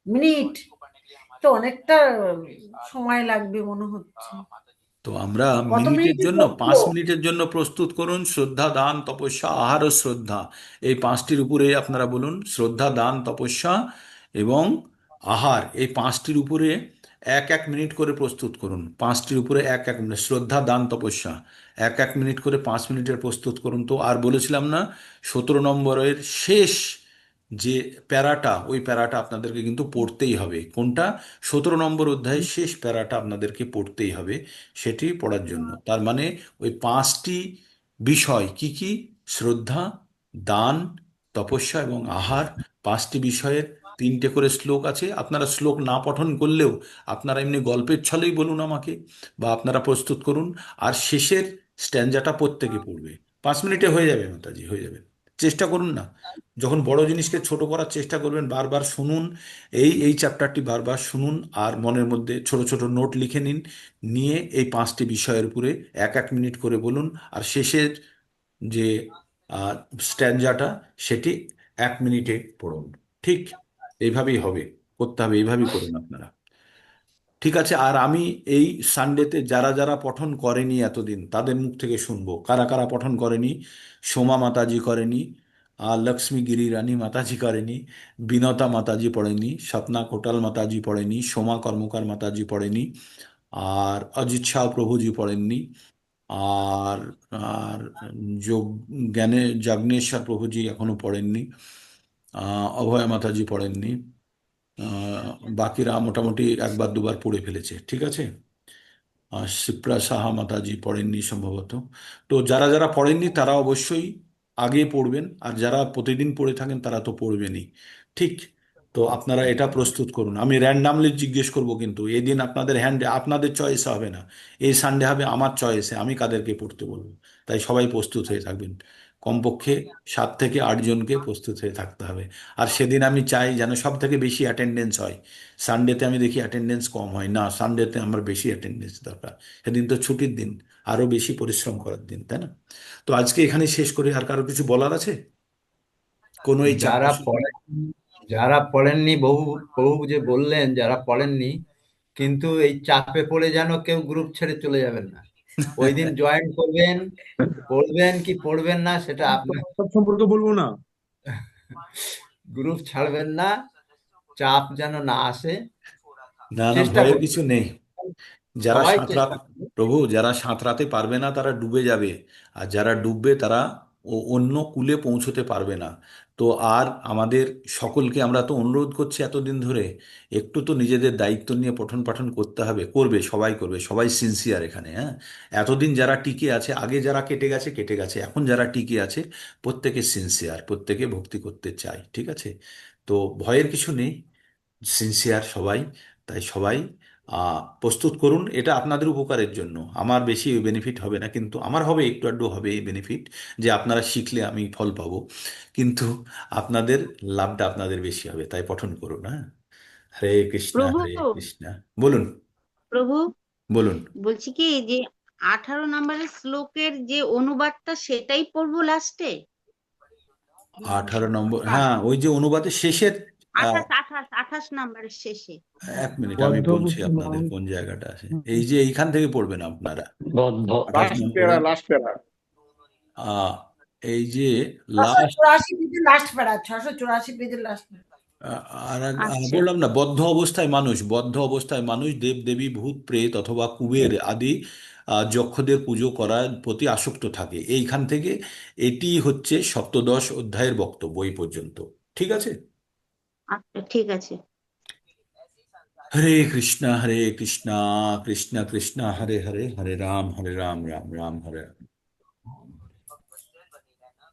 মিনিট তো অনেকটা সময় লাগবে মনে হচ্ছে। তো আমরা কত মিনিটের মিনিটের জন্য, করবো? 5 মিনিটের জন্য প্রস্তুত করুন। শ্রদ্ধা, দান, তপস্যা, আহার ও শ্রদ্ধা, এই 5টির উপরে আপনারা বলুন। শ্রদ্ধা, দান, তপস্যা এবং আহার, এই 5টির উপরে 1-1 মিনিট করে প্রস্তুত করুন। 5টির উপরে 1-1 মিনিট। শ্রদ্ধা, দান, তপস্যা 1-1 মিনিট করে 5 মিনিটের প্রস্তুত করুন। তো আর বলেছিলাম না, 17 নম্বরের শেষ যে প্যারাটা, ওই প্যারাটা আপনাদেরকে কিন্তু পড়তেই হবে। কোনটা? 17 নম্বর অধ্যায়ের শেষ প্যারাটা আপনাদেরকে পড়তেই হবে। সেটি পড়ার জন্য, তার মানে ওই 5টি বিষয় কি কি? শ্রদ্ধা, দান, তপস্যা এবং আহার, 5টি বিষয়ের 3টে করে শ্লোক আছে। আপনারা শ্লোক না পঠন করলেও আপনারা এমনি গল্পের ছলেই বলুন আমাকে, বা আপনারা প্রস্তুত করুন। আর শেষের স্ট্যাঞ্জাটা প্রত্যেকে পড়বে। 5 মিনিটে হয়ে যাবে মাতাজি, হয়ে যাবে। চেষ্টা করুন না, যখন বড় জিনিসকে ছোট করার চেষ্টা করবেন, বারবার শুনুন। এই চ্যাপ্টারটি বারবার শুনুন, আর মনের মধ্যে ছোট ছোট নোট লিখে নিন। নিয়ে এই 5টি বিষয়ের উপরে 1-1 মিনিট করে বলুন। আর শেষের যে স্ট্যাঞ্জাটা, সেটি 1 মিনিটে পড়ুন। ঠিক এইভাবেই হবে, করতে হবে, এইভাবেই করুন আপনারা। ঠিক আছে। আর আমি এই সানডেতে যারা যারা পঠন করেনি এতদিন, তাদের মুখ থেকে শুনবো কারা কারা পঠন করেনি। সোমা মাতাজি করেনি, আর লক্ষ্মী গিরি রানী মাতাজি করেনি, বিনতা মাতাজি পড়েনি, স্বপ্না কোটাল মাতাজি পড়েনি, সোমা কর্মকার মাতাজি পড়েনি, আর অজিত শাহ প্রভুজি পড়েননি, আর আর যোগ জ্ঞানে যাজ্ঞনেশ্বর প্রভুজি এখনো পড়েননি, অভয় মাতাজি পড়েননি, বাকিরা মোটামুটি একবার দুবার পড়ে ফেলেছে, ঠিক আছে। শিপ্রা সাহা মাতাজি পড়েননি সম্ভবত। তো যারা যারা পড়েননি তারা অবশ্যই আগে পড়বেন, আর যারা প্রতিদিন পড়ে থাকেন তারা তো পড়বেনই, ঠিক। তো আপনারা এটা প্রস্তুত করুন, আমি র্যান্ডামলি জিজ্ঞেস করব, কিন্তু এদিন আপনাদের হ্যান্ডে আপনাদের চয়েসে হবে না, এই সানডে হবে আমার চয়েসে, আমি কাদেরকে পড়তে বলবো। তাই সবাই প্রস্তুত হয়ে থাকবেন, কমপক্ষে 7 থেকে 8 জনকে প্রস্তুত হয়ে থাকতে হবে। আর সেদিন আমি চাই যেন সব থেকে বেশি অ্যাটেন্ডেন্স হয়। সানডেতে আমি দেখি অ্যাটেন্ডেন্স কম হয়, না, সানডেতে আমার বেশি অ্যাটেন্ডেন্স দরকার। সেদিন তো ছুটির দিন, আরো বেশি পরিশ্রম করার দিন, তাই না? তো আজকে এখানে শেষ করে, আর কারো কিছু বলার আছে কোনো এই চারটে যারা পড়েন যারা পড়েননি, বহু বহু যে বললেন যারা পড়েননি, কিন্তু এই চাপে পড়ে যেন কেউ গ্রুপ ছেড়ে চলে যাবেন না। ওই দিন জয়েন করবেন, পড়বেন কি পড়বেন না সেটা আপনার, সব সম্পর্কে বলবো না। গ্রুপ ছাড়বেন না, চাপ যেন না আসে। না না, চেষ্টা ভয়ের করুন, কিছু নেই। যারা সবাই সাঁতরাতে চেষ্টা করুন। প্রভু, যারা সাঁতরাতে পারবে না তারা ডুবে যাবে, আর যারা ডুববে তারা অন্য কূলে পৌঁছতে পারবে না। তো আর আমাদের সকলকে আমরা তো অনুরোধ করছি এতদিন ধরে, একটু তো নিজেদের দায়িত্ব নিয়ে পঠন পাঠন করতে হবে, করবে, সবাই করবে, সবাই সিনসিয়ার এখানে, হ্যাঁ। এতদিন যারা টিকে আছে, আগে যারা কেটে গেছে কেটে গেছে, এখন যারা টিকে আছে প্রত্যেকে সিনসিয়ার, প্রত্যেকে ভক্তি করতে চায়, ঠিক আছে। তো ভয়ের কিছু নেই, সিনসিয়ার সবাই। তাই সবাই প্রস্তুত করুন, এটা আপনাদের উপকারের জন্য। আমার বেশি বেনিফিট হবে না, কিন্তু আমার হবে, একটু আধটু হবে বেনিফিট, যে আপনারা শিখলে আমি ফল পাবো, কিন্তু আপনাদের লাভটা আপনাদের বেশি হবে, তাই পঠন করুন, হ্যাঁ। হরে কৃষ্ণ প্রভু, হরে কৃষ্ণ। বলুন, প্রভু, বলুন। বলছি কি যে 18 নম্বরের শ্লোকের যে অনুবাদটা সেটাই পড়বো লাস্টে। 18 নম্বর, হ্যাঁ, ওই যে অনুবাদের শেষের। আহ, 28 নম্বরের শেষে। 1 মিনিট, আমি বদ্ধ বলছি বুদ্ধি আপনাদের নাম। কোন জায়গাটা আছে। এই যে এইখান থেকে পড়বেন আপনারা, বদ্ধ 28 নম্বরে। লাস্ট প্যারা। আহ, এই যে ছশো লাস্ট, চুরাশি পেজের লাস্ট প্যারা, 684 পেজের লাস্ট। আচ্ছা, বললাম না, বদ্ধ অবস্থায় মানুষ দেব দেবী ভূত প্রেত অথবা কুবের আদি যক্ষদের পুজো করার প্রতি আসক্ত থাকে, এইখান থেকে এটি হচ্ছে সপ্তদশ অধ্যায়ের বক্তব্য এই পর্যন্ত, ঠিক আছে। আচ্ছা, ঠিক আছে। হরে কৃষ্ণ কৃষ্ণ কৃষ্ণ হরে হরে, হরে রাম রাম রাম হরে